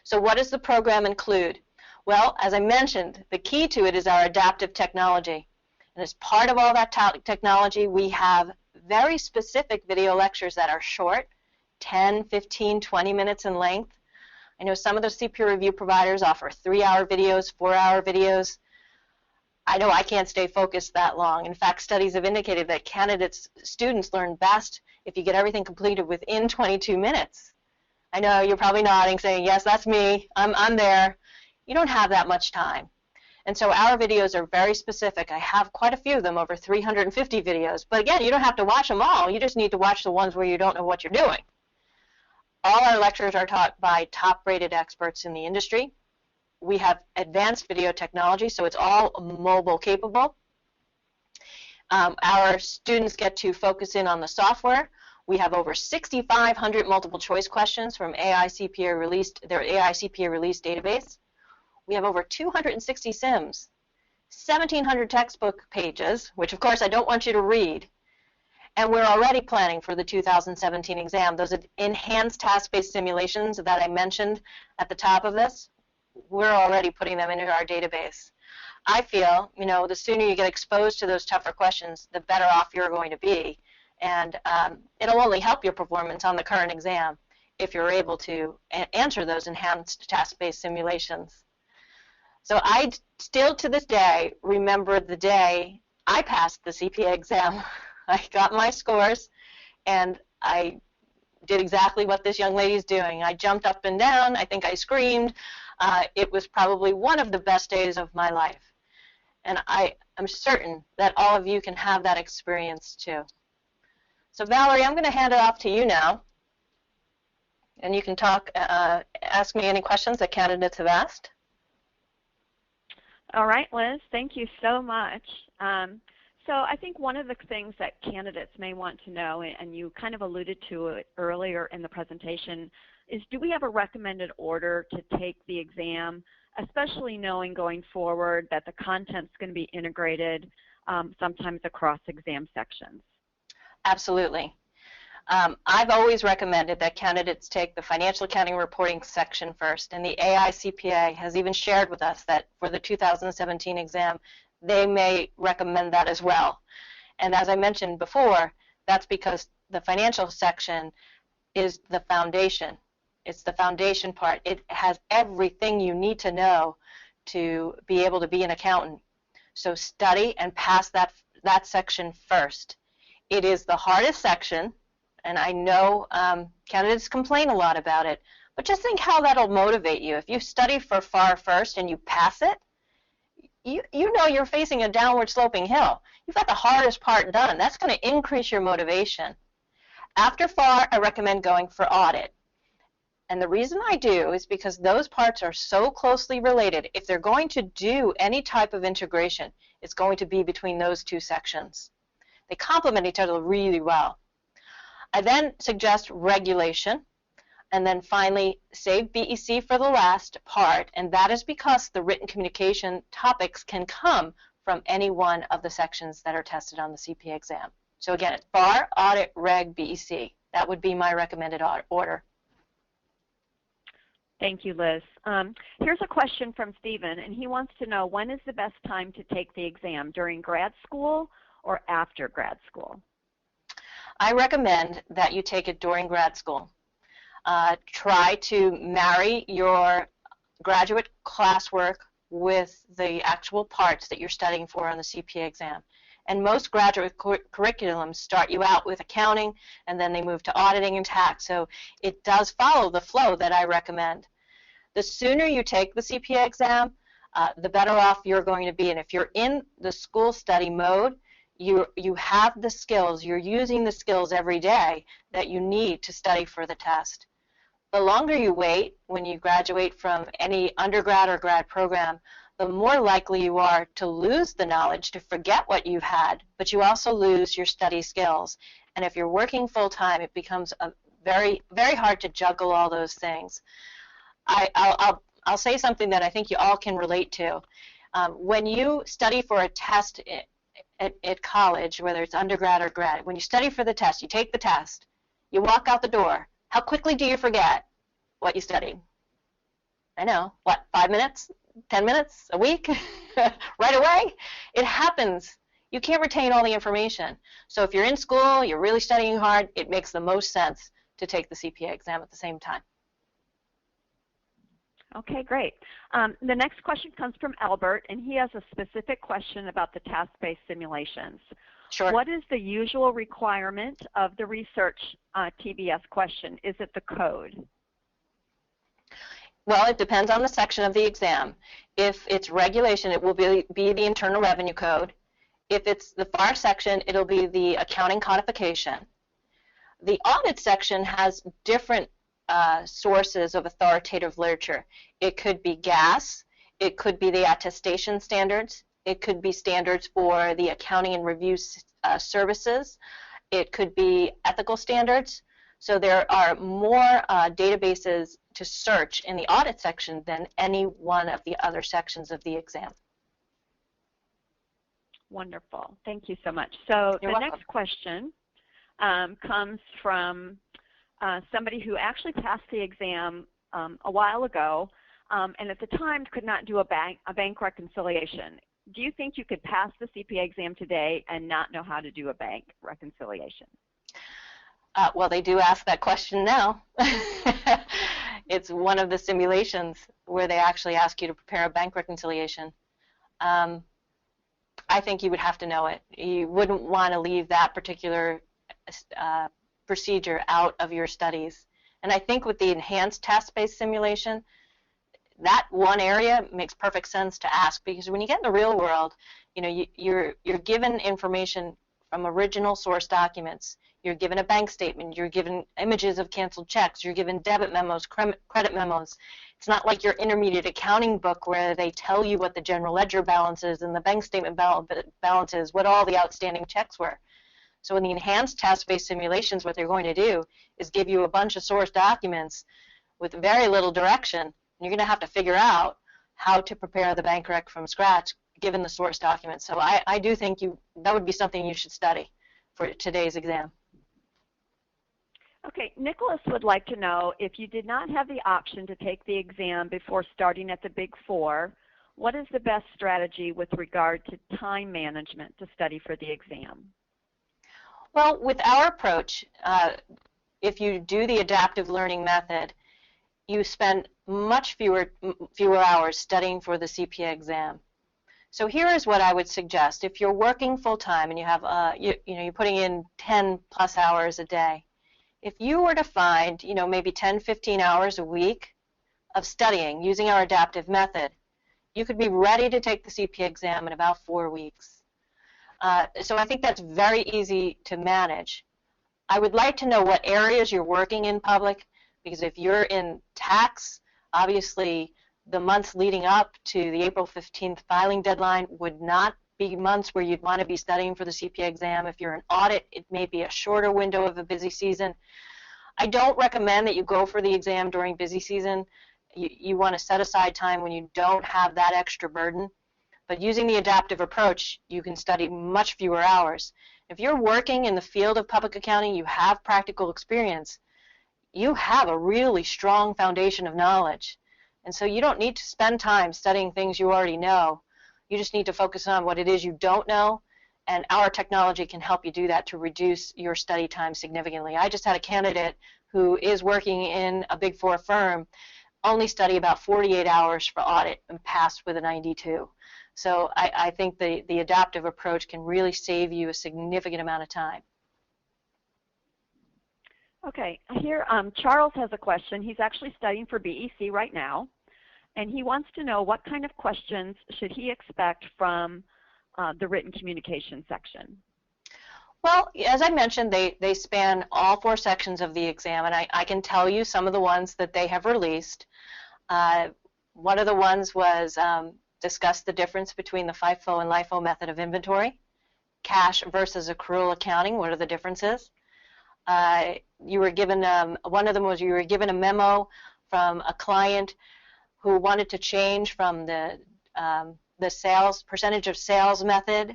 So what does the program include? Well, as I mentioned, the key to it is our adaptive technology. And as part of all that technology, we have very specific video lectures that are short, 10, 15, 20 minutes in length. I know some of the CPA review providers offer 3-hour videos, 4-hour videos. I know I can't stay focused that long. In fact, studies have indicated that students learn best if you get everything completed within 22 minutes. I know you're probably nodding, saying, yes, that's me, I'm there. You don't have that much time. And so our videos are very specific. I have quite a few of them, over 350 videos. But again, you don't have to watch them all. You just need to watch the ones where you don't know what you're doing. All our lectures are taught by top-rated experts in the industry. We have advanced video technology, so it's all mobile capable. Our students get to focus in on the software. We have over 6,500 multiple choice questions from their AI CPA released database. We have over 260 sims, 1,700 textbook pages, which of course I don't want you to read, And we're already planning for the 2017 exam. Those enhanced task-based simulations that I mentioned at the top of this, we're already putting them into our database. I feel, the sooner you get exposed to those tougher questions, the better off you're going to be. And it'll only help your performance on the current exam if you're able to answer those enhanced task-based simulations. So I still, to this day, remember the day I passed the CPA exam. I got my scores, and I did exactly what this young lady is doing. I jumped up and down. I think I screamed. It was probably one of the best days of my life. And I am certain that all of you can have that experience too. So Valerie, I'm going to hand it off to you now. And you can ask me any questions that candidates have asked. All right, Liz, thank you so much. So I think one of the things that candidates may want to know, and you kind of alluded to it earlier in the presentation, is do we have a recommended order to take the exam, especially knowing going forward that the content's going to be integrated sometimes across exam sections? Absolutely. I've always recommended that candidates take the financial accounting reporting section first, and the AI CPA has even shared with us that for the 2017 exam, they may recommend that as well. And as I mentioned before, that's because the financial section is the foundation. It's the foundation part. It has everything you need to know to be able to be an accountant. So study and pass that section first. It is the hardest section, and I know candidates complain a lot about it, but just think how that'll motivate you. If you study for FAR first and you pass it, you know you're facing a downward sloping hill. You've got the hardest part done. That's going to increase your motivation. After FAR, I recommend going for audit. And the reason I do is because those parts are so closely related. If they're going to do any type of integration, it's going to be between those two sections. They complement each other really well. I then suggest regulation, and then finally save BEC for the last part, and that is because the written communication topics can come from any one of the sections that are tested on the CPA exam. So again, it's FAR, audit, reg, BEC. That would be my recommended order. Thank you, Liz. Here's a question from Stephen, and he wants to know, when is the best time to take the exam, during grad school or after grad school? I recommend that you take it during grad school. Try to marry your graduate classwork with the actual parts that you're studying for on the CPA exam. And most graduate curriculums start you out with accounting, and then they move to auditing and tax. So it does follow the flow that I recommend. The sooner you take the CPA exam, the better off you're going to be. And if you're in the school study mode, you have the skills, you're using the skills every day that you need to study for the test. The longer you wait when you graduate from any undergrad or grad program, the more likely you are to lose the knowledge, to forget what you've had, but you also lose your study skills. And if you're working full-time, it becomes very, very hard to juggle all those things. I'll say something that I think you all can relate to. When you study for a test at college, whether it's undergrad or grad, when you study for the test, you take the test, you walk out the door, how quickly do you forget what you studied? I know, what, 5 minutes, 10 minutes, a week, right away? It happens. You can't retain all the information. So if you're in school, you're really studying hard, it makes the most sense to take the CPA exam at the same time. Okay, great. The next question comes from Albert, and he has a specific question about the task-based simulations. Sure. What is the usual requirement of the research TBS question? Is it the code? Well, it depends on the section of the exam. If it's regulation, it will be the Internal Revenue Code. If it's the FAR section, it'll be the accounting codification. The audit section has different sources of authoritative literature. It could be GAS, it could be the attestation standards, it could be standards for the accounting and review services, it could be ethical standards. So there are more databases to search in the audit section than any one of the other sections of the exam. Wonderful. Thank you so much. So You're the welcome. next question comes from somebody who actually passed the exam a while ago, and at the time could not do a bank reconciliation. Do you think you could pass the CPA exam today and not know how to do a bank reconciliation? Well, they do ask that question now. It's one of the simulations where they actually ask you to prepare a bank reconciliation. I think you would have to know it. You wouldn't want to leave that particular procedure out of your studies. And I think with the enhanced task-based simulation, that one area makes perfect sense to ask, because when you get in the real world, you know, you're given information from original source documents. You're given a bank statement. You're given images of canceled checks. You're given debit memos, credit memos. It's not like your intermediate accounting book where they tell you what the general ledger balance is and the bank statement balance is, what all the outstanding checks were. So in the enhanced task-based simulations, what they're going to do is give you a bunch of source documents with very little direction. You're going to have to figure out how to prepare the bank rec from scratch given the source documents. So I do think that would be something you should study for today's exam. Okay, Nicholas would like to know, if you did not have the option to take the exam before starting at the Big Four, what is the best strategy with regard to time management to study for the exam? Well, with our approach, if you do the adaptive learning method, you spend much fewer hours studying for the CPA exam. So here is what I would suggest. If you're working full-time and you have, you're putting in 10 plus hours a day, if you were to find, maybe 10, 15 hours a week of studying using our adaptive method, you could be ready to take the CPA exam in about 4 weeks. So I think that's very easy to manage. I would like to know what areas you're working in public, because if you're in tax, obviously the months leading up to the April 15th filing deadline would not be months where you'd want to be studying for the CPA exam. If you're in audit, it may be a shorter window of a busy season. I don't recommend that you go for the exam during busy season. You want to set aside time when you don't have that extra burden. But using the adaptive approach, you can study much fewer hours. If you're working in the field of public accounting, you have practical experience, you have a really strong foundation of knowledge. And so you don't need to spend time studying things you already know. You just need to focus on what it is you don't know, and our technology can help you do that to reduce your study time significantly. I just had a candidate who is working in a Big Four firm, only study about 48 hours for audit and passed with a 92. So I think the adaptive approach can really save you a significant amount of time. Okay, here Charles has a question. He's actually studying for BEC right now, and he wants to know what kind of questions should he expect from the written communication section. Well, as I mentioned, they span all 4 sections of the exam, and I can tell you some of the ones that they have released. One of the ones was discuss the difference between the FIFO and LIFO method of inventory, cash versus accrual accounting, what are the differences? You were given, one of them was you were given a memo from a client who wanted to change from the percentage of sales method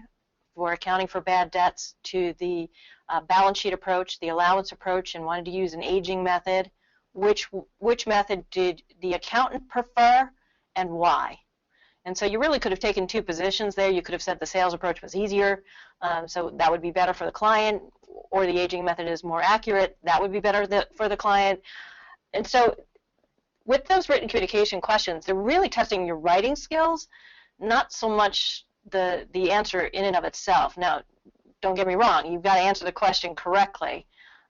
for accounting for bad debts to the balance sheet approach, the allowance approach, and wanted to use an aging method. Which method did the accountant prefer and why? And so you really could have taken 2 positions there. You could have said the sales approach was easier, so that would be better for the client, or the aging method is more accurate, that would be better for the client. And so with those written communication questions, they're really testing your writing skills, not so much the answer in and of itself. Now, don't get me wrong, you've got to answer the question correctly,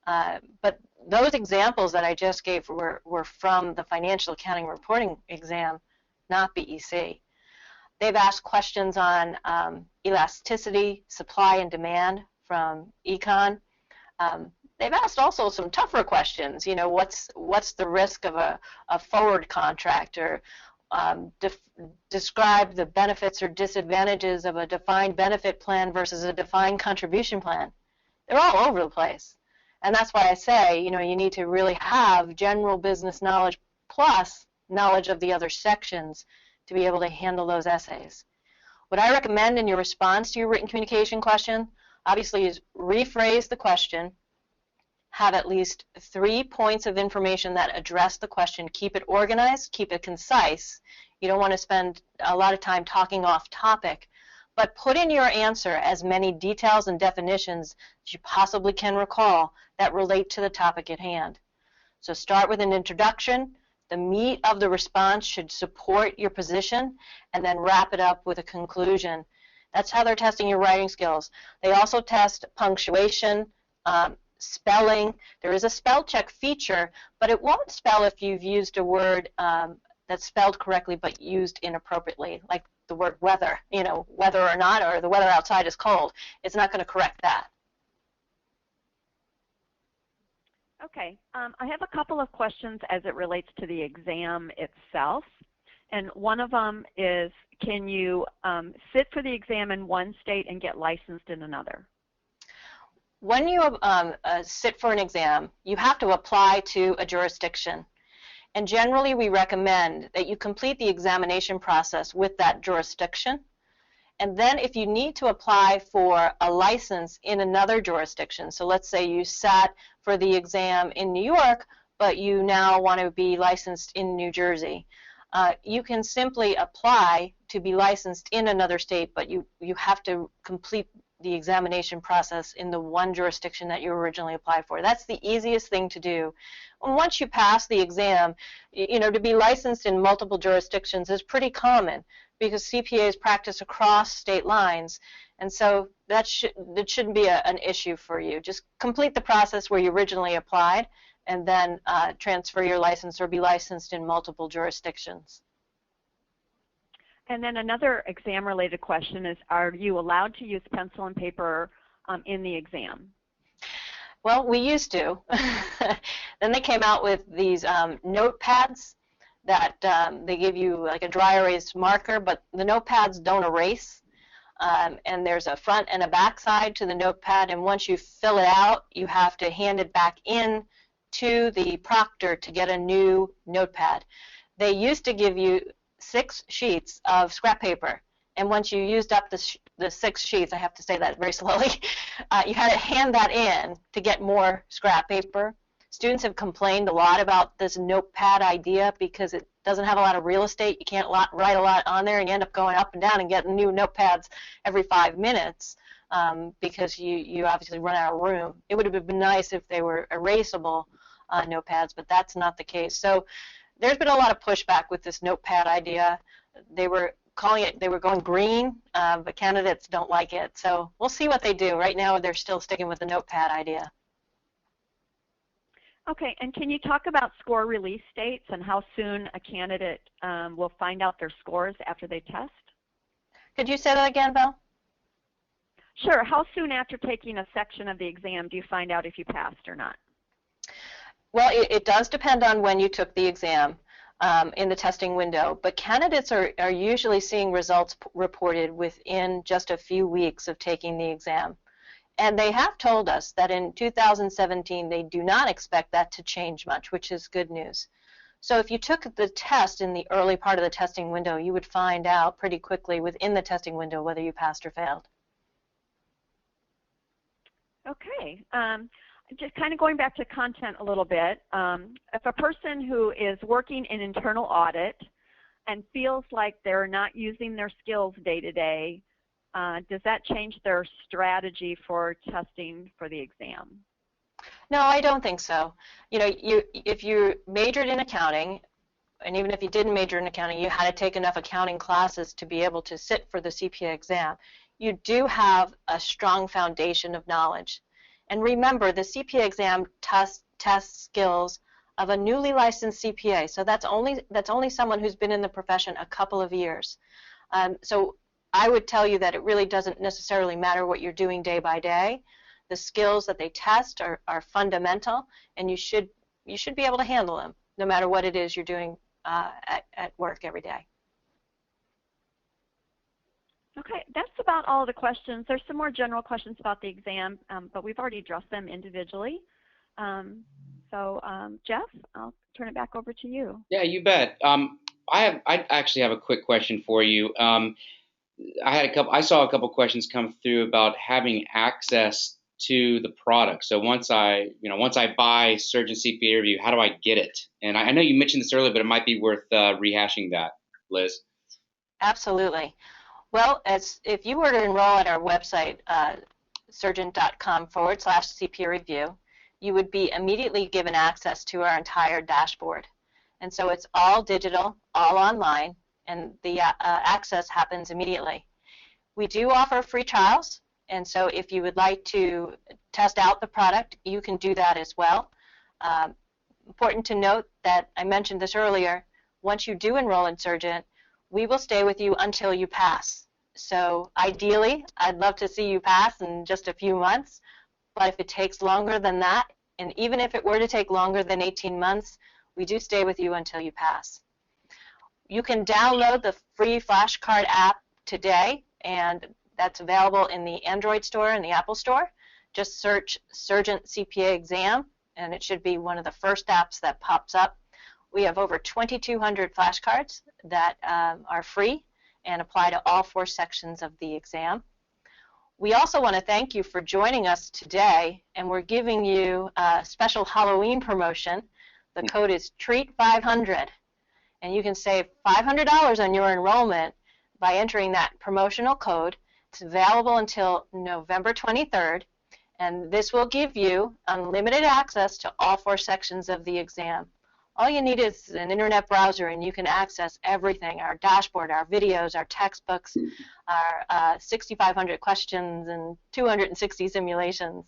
but those examples that I just gave were from the financial accounting reporting exam, not BEC. They've asked questions on elasticity, supply and demand from econ. They've asked also some tougher questions. What's the risk of a forward contract, or describe the benefits or disadvantages of a defined benefit plan versus a defined contribution plan. They're all over the place. And that's why I say, you need to really have general business knowledge plus knowledge of the other sections to be able to handle those essays. What I recommend in your response to your written communication question, obviously, is rephrase the question, have at least 3 points of information that address the question. Keep it organized, keep it concise. You don't want to spend a lot of time talking off topic, but put in your answer as many details and definitions as you possibly can recall that relate to the topic at hand. So start with an introduction. The meat of the response should support your position, and then wrap it up with a conclusion. That's how they're testing your writing skills. They also test punctuation, spelling. There is a spell check feature, but it won't spell if you've used a word that's spelled correctly but used inappropriately, like the word weather, whether or not, or the weather outside is cold. It's not going to correct that. Okay, I have a couple of questions as it relates to the exam itself. And one of them is, can you sit for the exam in one state and get licensed in another? When you sit for an exam, you have to apply to a jurisdiction. And generally, we recommend that you complete the examination process with that jurisdiction. And then if you need to apply for a license in another jurisdiction, so let's say you sat for the exam in New York, but you now want to be licensed in New Jersey, you can simply apply to be licensed in another state, but you have to complete the examination process in the one jurisdiction that you originally applied for. That's the easiest thing to do. And once you pass the exam, to be licensed in multiple jurisdictions is pretty common because CPAs practice across state lines, and so that shouldn't be an issue for you. Just complete the process where you originally applied, and then transfer your license or be licensed in multiple jurisdictions. And then another exam-related question is, are you allowed to use pencil and paper in the exam? Well, we used to. Then they came out with these notepads that they give you like a dry erase marker, but the notepads don't erase. And there's a front and a back side to the notepad, and once you fill it out, you have to hand it back in to the proctor to get a new notepad. They used to give you 6 sheets of scrap paper, and once you used up the 6 sheets, I have to say that very slowly, you had to hand that in to get more scrap paper. Students have complained a lot about this notepad idea because it doesn't have a lot of real estate. You can't write a lot on there, and you end up going up and down and getting new notepads every 5 minutes because you obviously run out of room. It would have been nice if they were erasable notepads, but that's not the case. So there's been a lot of pushback with this notepad idea. They were going green, but candidates don't like it. So we'll see what they do. Right now, they're still sticking with the notepad idea. Okay, and can you talk about score release dates and how soon a candidate will find out their scores after they test? Could you say that again, Val? Sure. How soon after taking a section of the exam do you find out if you passed or not? Well, it does depend on when you took the exam in the testing window, but candidates are usually seeing results reported within just a few weeks of taking the exam. And they have told us that in 2017 they do not expect that to change much, which is good news. So if you took the test in the early part of the testing window, you would find out pretty quickly within the testing window whether you passed or failed. Okay. Just kind of going back to content a little bit, if a person who is working in internal audit and feels like they're not using their skills day to day, does that change their strategy for testing for the exam? No, I don't think so. If you majored in accounting, and even if you didn't major in accounting, you had to take enough accounting classes to be able to sit for the CPA exam. You do have a strong foundation of knowledge. And remember, the CPA exam tests skills of a newly licensed CPA. So that's only someone who's been in the profession a couple of years. So I would tell you that it really doesn't necessarily matter what you're doing day by day. The skills that they test are fundamental, and you should be able to handle them no matter what it is you're doing at work every day. Okay, that's about all the questions. There's some more general questions about the exam, but we've already addressed them individually. Jeff, I'll turn it back over to you. Yeah, you bet. I actually have a quick question for you. I saw a couple questions come through about having access to the product? So once I buy Surgent CPA Review, how do I get it? And I know you mentioned this earlier, but it might be worth rehashing that, Liz. Absolutely. Well, if you were to enroll at our website, surgent.com/CPA Review, you would be immediately given access to our entire dashboard. And so it's all digital, all online, and the access happens immediately. We do offer free trials, and so if you would like to test out the product, you can do that as well. Important to note that I mentioned this earlier, once you do enroll in Surgent, we will stay with you until you pass. So ideally, I'd love to see you pass in just a few months, but if it takes longer than that, and even if it were to take longer than 18 months, we do stay with you until you pass. You can download the free flashcard app today, and that's available in the Android store and the Apple store. Just search Surgent CPA Exam, and it should be one of the first apps that pops up. We have over 2,200 flashcards that are free and apply to all 4 sections of the exam. We also want to thank you for joining us today, and we're giving you a special Halloween promotion. The code is TREAT500, and you can save $500 on your enrollment by entering that promotional code. It's available until November 23rd, and this will give you unlimited access to all 4 sections of the exam. All you need is an internet browser, and you can access everything: our dashboard, our videos, our textbooks, our 6,500 questions, and 260 simulations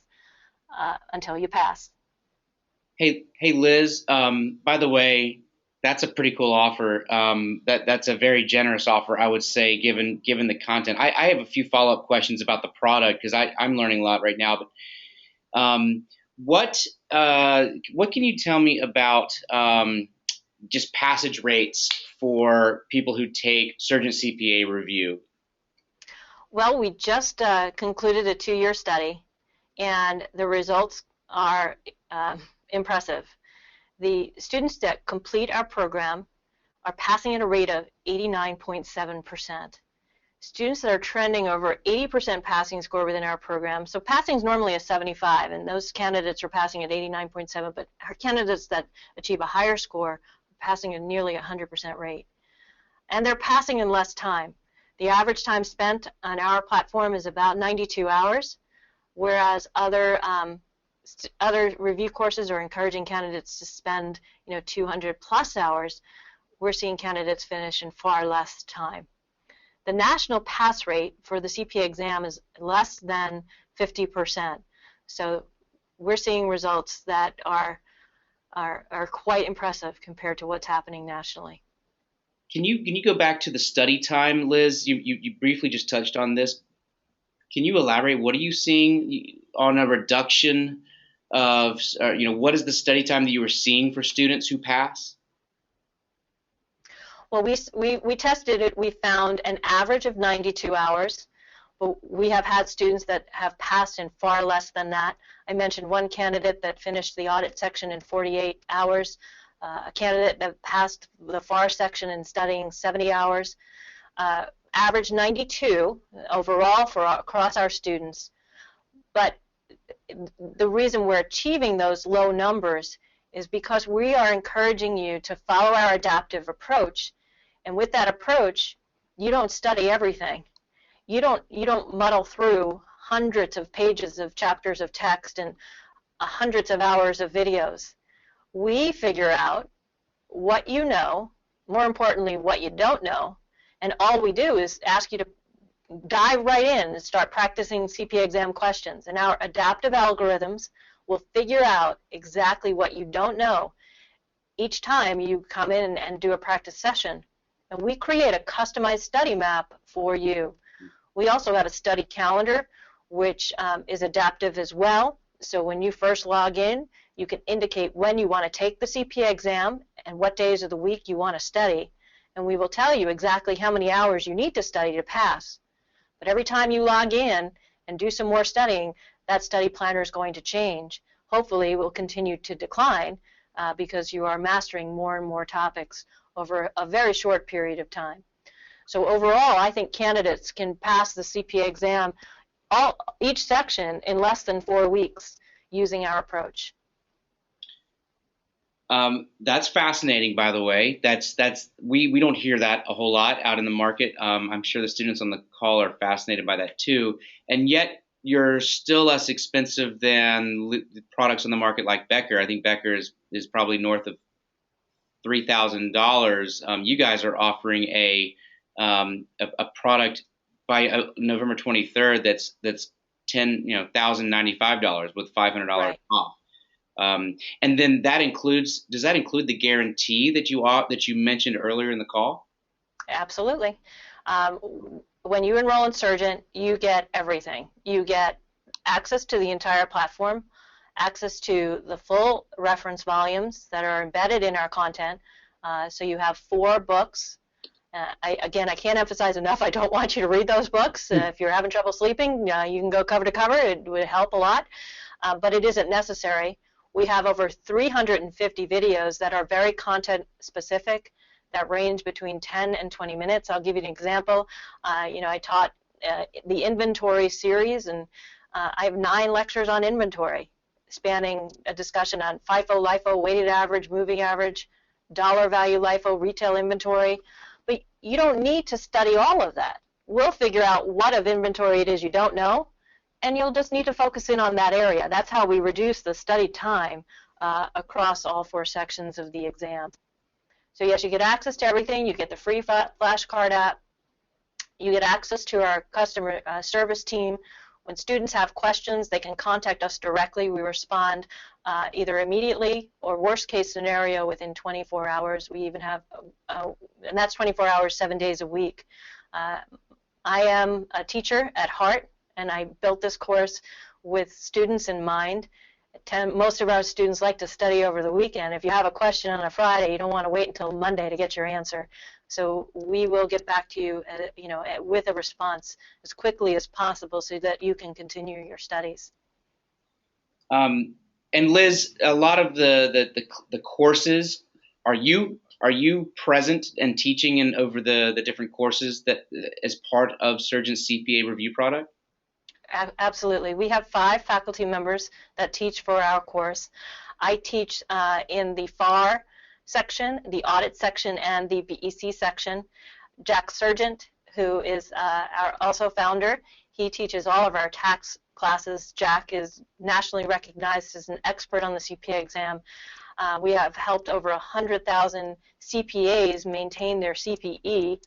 until you pass. Hey, Liz. By the way, that's a pretty cool offer. That's a very generous offer, I would say, given the content. I have a few follow-up questions about the product because I'm learning a lot right now. But what can you tell me about just passage rates for people who take Surgent CPA Review? Well, we just concluded a 2-year study, and the results are impressive. The students that complete our program are passing at a rate of 89.7%. Students that are trending over 80% passing score within our program, so passing is normally a 75, and those candidates are passing at 89.7, but our candidates that achieve a higher score are passing at nearly 100% rate. And they're passing in less time. The average time spent on our platform is about 92 hours, whereas other review courses are encouraging candidates to spend 200 plus hours. We're seeing candidates finish in far less time. The national pass rate for the CPA exam is less than 50%. So we're seeing results that are quite impressive compared to what's happening nationally. Can you go back to the study time, Liz? You briefly just touched on this. Can you elaborate? What are you seeing on a reduction of, what is the study time that you were seeing for students who pass? Well, we tested it. We found an average of 92 hours, but we have had students that have passed in far less than that. I mentioned one candidate that finished the audit section in 48 hours, a candidate that passed the FAR section in studying 70 hours, average 92 overall across our students. But the reason we're achieving those low numbers is because we are encouraging you to follow our adaptive approach. And with that approach, you don't study everything. You don't muddle through hundreds of pages of chapters of text and hundreds of hours of videos. We figure out what you know, more importantly, what you don't know, and all we do is ask you to dive right in and start practicing CPA exam questions. And our adaptive algorithms will figure out exactly what you don't know each time you come in and do a practice session. And we create a customized study map for you. We also have a study calendar, which is adaptive as well. So when you first log in, you can indicate when you want to take the CPA exam and what days of the week you want to study. And we will tell you exactly how many hours you need to study to pass. But every time you log in and do some more studying, that study planner is going to change. Hopefully, it will continue to decline because you are mastering more and more topics over a very short period of time. So overall, I think candidates can pass the CPA exam each section in less than 4 weeks using our approach. That's fascinating, by the way. We don't hear that a whole lot out in the market. I'm sure the students on the call are fascinated by that too. And yet you're still less expensive than products on the market like Becker. I think Becker is probably north of $3,000. You guys are offering a product by November 23rd that's $1,095 with $500 Right. off. And then does that include the guarantee that you mentioned earlier in the call? Absolutely. When you enroll in Surgent, you get everything. You get access to the entire platform, access to the full reference volumes that are embedded in our content. So you have 4 books. I can't emphasize enough, I don't want you to read those books. If you're having trouble sleeping, you can go cover to cover. It would help a lot, but it isn't necessary. We have over 350 videos that are very content specific, that range between 10 and 20 minutes. I'll give you an example. I taught the inventory series, and I have 9 lectures on inventory, spanning a discussion on FIFO, LIFO, weighted average, moving average, dollar value LIFO, retail inventory. But you don't need to study all of that. We'll figure out what of inventory it is you don't know, and you'll just need to focus in on that area. That's how we reduce the study time across all 4 sections of the exam. So yes, you get access to everything. You get the free flashcard app. You get access to our customer service team. When students have questions, they can contact us directly. We respond either immediately or, worst case scenario, within 24 hours. We even have, and that's 24 hours, 7 days a week. I am a teacher at heart, and I built this course with students in mind. Most of our students like to study over the weekend. If you have a question on a Friday, you don't want to wait until Monday to get your answer. So we will get back to you, with a response as quickly as possible so that you can continue your studies. And Liz, a lot of the courses, are you present and teaching in over the different courses that as part of Surgent CPA review product? Absolutely. We have 5 faculty members that teach for our course. I teach in the FAR section, the audit section, and the BEC section. Jack Surgent, who is our also founder, he teaches all of our tax classes. Jack is nationally recognized as an expert on the CPA exam. We have helped over 100,000 CPAs maintain their CPE,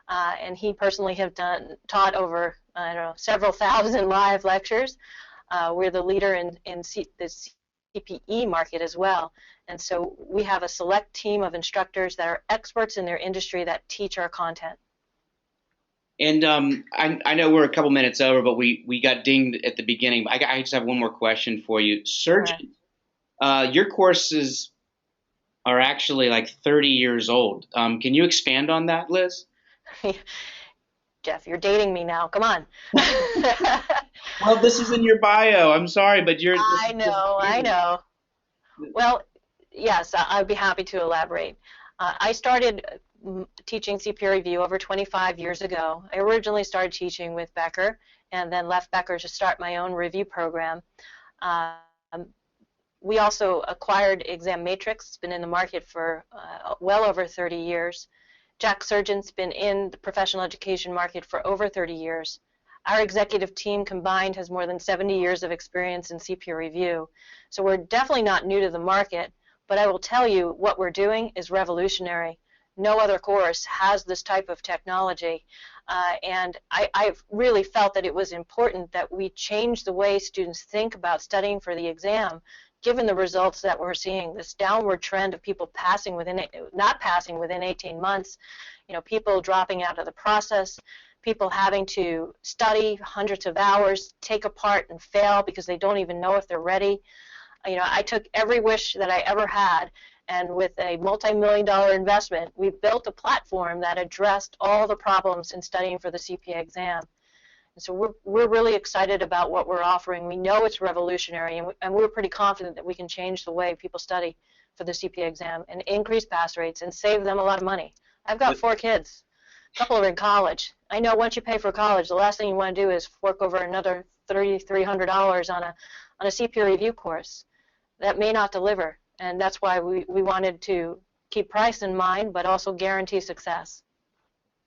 and he personally have taught over several thousand live lectures. We're the leader in the CPE market as well, and so we have a select team of instructors that are experts in their industry that teach our content. And I know we're a couple minutes over, but we got dinged at the beginning. I just have one more question for you. Surgent, your courses are actually like 30 years old. Can you expand on that, Liz? Jeff, you're dating me now. Come on. Well, this is in your bio. I'm sorry, but you're. I know. Well, yes, I'd be happy to elaborate. I started teaching CPA review over 25 years ago. I originally started teaching with Becker and then left Becker to start my own review program. We also acquired Exam Matrix. It's been in the market for well over 30 years. Jack Surgent's been in the professional education market for over 30 years. Our executive team combined has more than 70 years of experience in CPA review. So we're definitely not new to the market, but I will tell you what we're doing is revolutionary. No other course has this type of technology, and I've really felt that it was important that we change the way students think about studying for the exam, given the results that we're seeing, this downward trend of people not passing within 18 months, people dropping out of the process, people having to study hundreds of hours, take apart and fail because they don't even know if they're ready. I took every wish that I ever had, and with a multi-million-dollar investment, we built a platform that addressed all the problems in studying for the CPA exam. And so we're really excited about what we're offering. We know it's revolutionary, and we're pretty confident that we can change the way people study for the CPA exam and increase pass rates and save them a lot of money. I've got 4 kids. couple are in college. I know once you pay for college, the last thing you want to do is fork over another $3,300 on a CPA review course that may not deliver. And that's why we wanted to keep price in mind, but also guarantee success.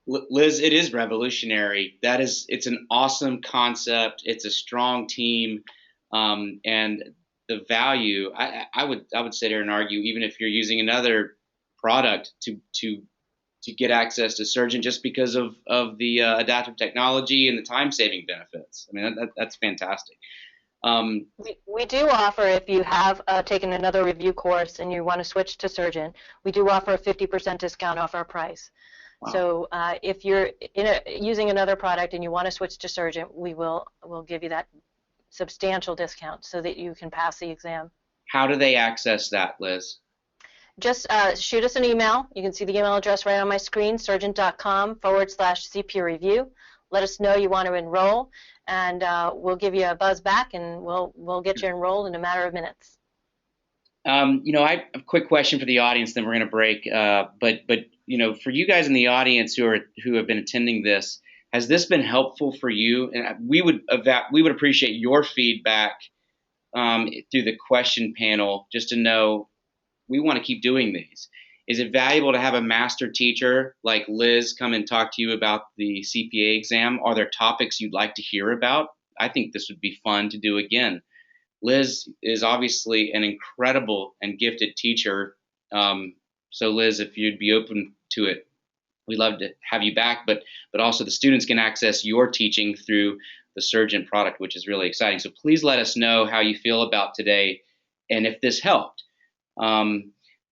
Liz, it is revolutionary. It's an awesome concept. It's a strong team, and the value. I would sit here and argue, even if you're using another product to get access to Surgent, just because of the adaptive technology and the time saving benefits. I mean, that's fantastic. We do offer, if you have taken another review course and you want to switch to Surgent, we do offer a 50% discount off our price. Wow. So if you're using another product and you want to switch to Surgent, we'll give you that substantial discount so that you can pass the exam. How do they access that, Liz? Just shoot us an email. You can see the email address right on my screen, surgent.com/CPA review. Let us know you want to enroll, and we'll give you a buzz back, and we'll get you enrolled in a matter of minutes. I have a quick question for the audience, then we're going to break. But for you guys in the audience who have been attending this, has this been helpful for you? And we would appreciate your feedback through the question panel, just to know we want to keep doing these. Is it valuable to have a master teacher like Liz come and talk to you about the CPA exam? Are there topics you'd like to hear about? I think this would be fun to do again. Liz is obviously an incredible and gifted teacher. So Liz, if you'd be open to it, we'd love to have you back. But also the students can access your teaching through the Surgent product, which is really exciting. So please let us know how you feel about today and if this helped.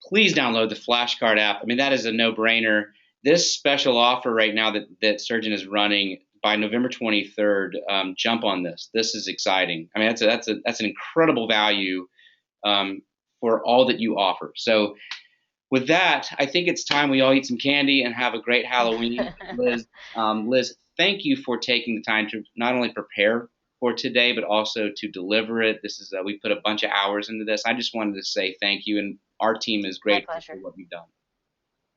Please download the flashcard app. I mean, that is a no-brainer. This special offer right now that Surgent is running by November 23rd, jump on this. This is exciting. I mean, that's an incredible value for all that you offer. So with that, I think it's time we all eat some candy and have a great Halloween. Liz, thank you for taking the time to not only prepare for today, but also to deliver it. This is we put a bunch of hours into this. I just wanted to say thank you, and our team is grateful for what you've done.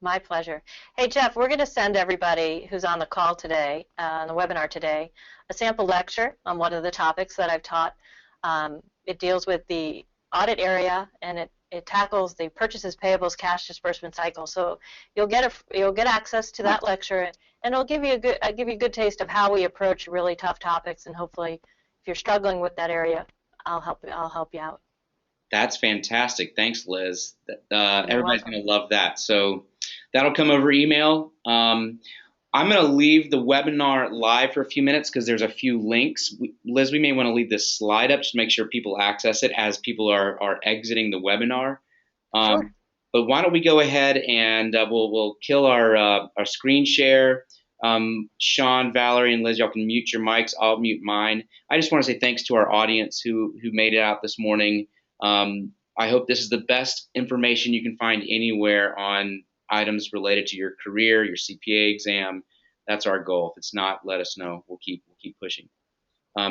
My pleasure. Hey, Jeff, we're going to send everybody who's on the call today, on the webinar today, a sample lecture on one of the topics that I've taught. It deals with the audit area, and it tackles the purchases, payables, cash disbursement cycle. So you'll get access to that lecture, and it'll give you a good taste of how we approach really tough topics. And hopefully, if you're struggling with that area, I'll help you out. That's fantastic. Thanks, Liz. Everybody's going to love that. So that'll come over email. I'm going to leave the webinar live for a few minutes because there's a few links. Liz, we may want to leave this slide up just to make sure people access it as people are exiting the webinar. Sure. But why don't we go ahead and we'll kill our screen share. Sean, Valerie, and Liz, y'all can mute your mics. I'll mute mine. I just want to say thanks to our audience who made it out this morning. I hope this is the best information you can find anywhere on items related to your career, your CPA exam. That's our goal. If it's not, let us know. We'll keep pushing.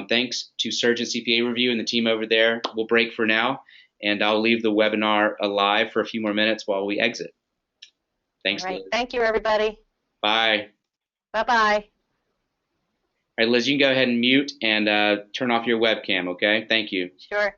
Thanks to Surgent CPA Review and the team over there. We'll break for now, and I'll leave the webinar alive for a few more minutes while we exit. Thanks, All right. Liz. Thank you, everybody. Bye. Bye-bye. All right, Liz, you can go ahead and mute and turn off your webcam, okay? Thank you. Sure.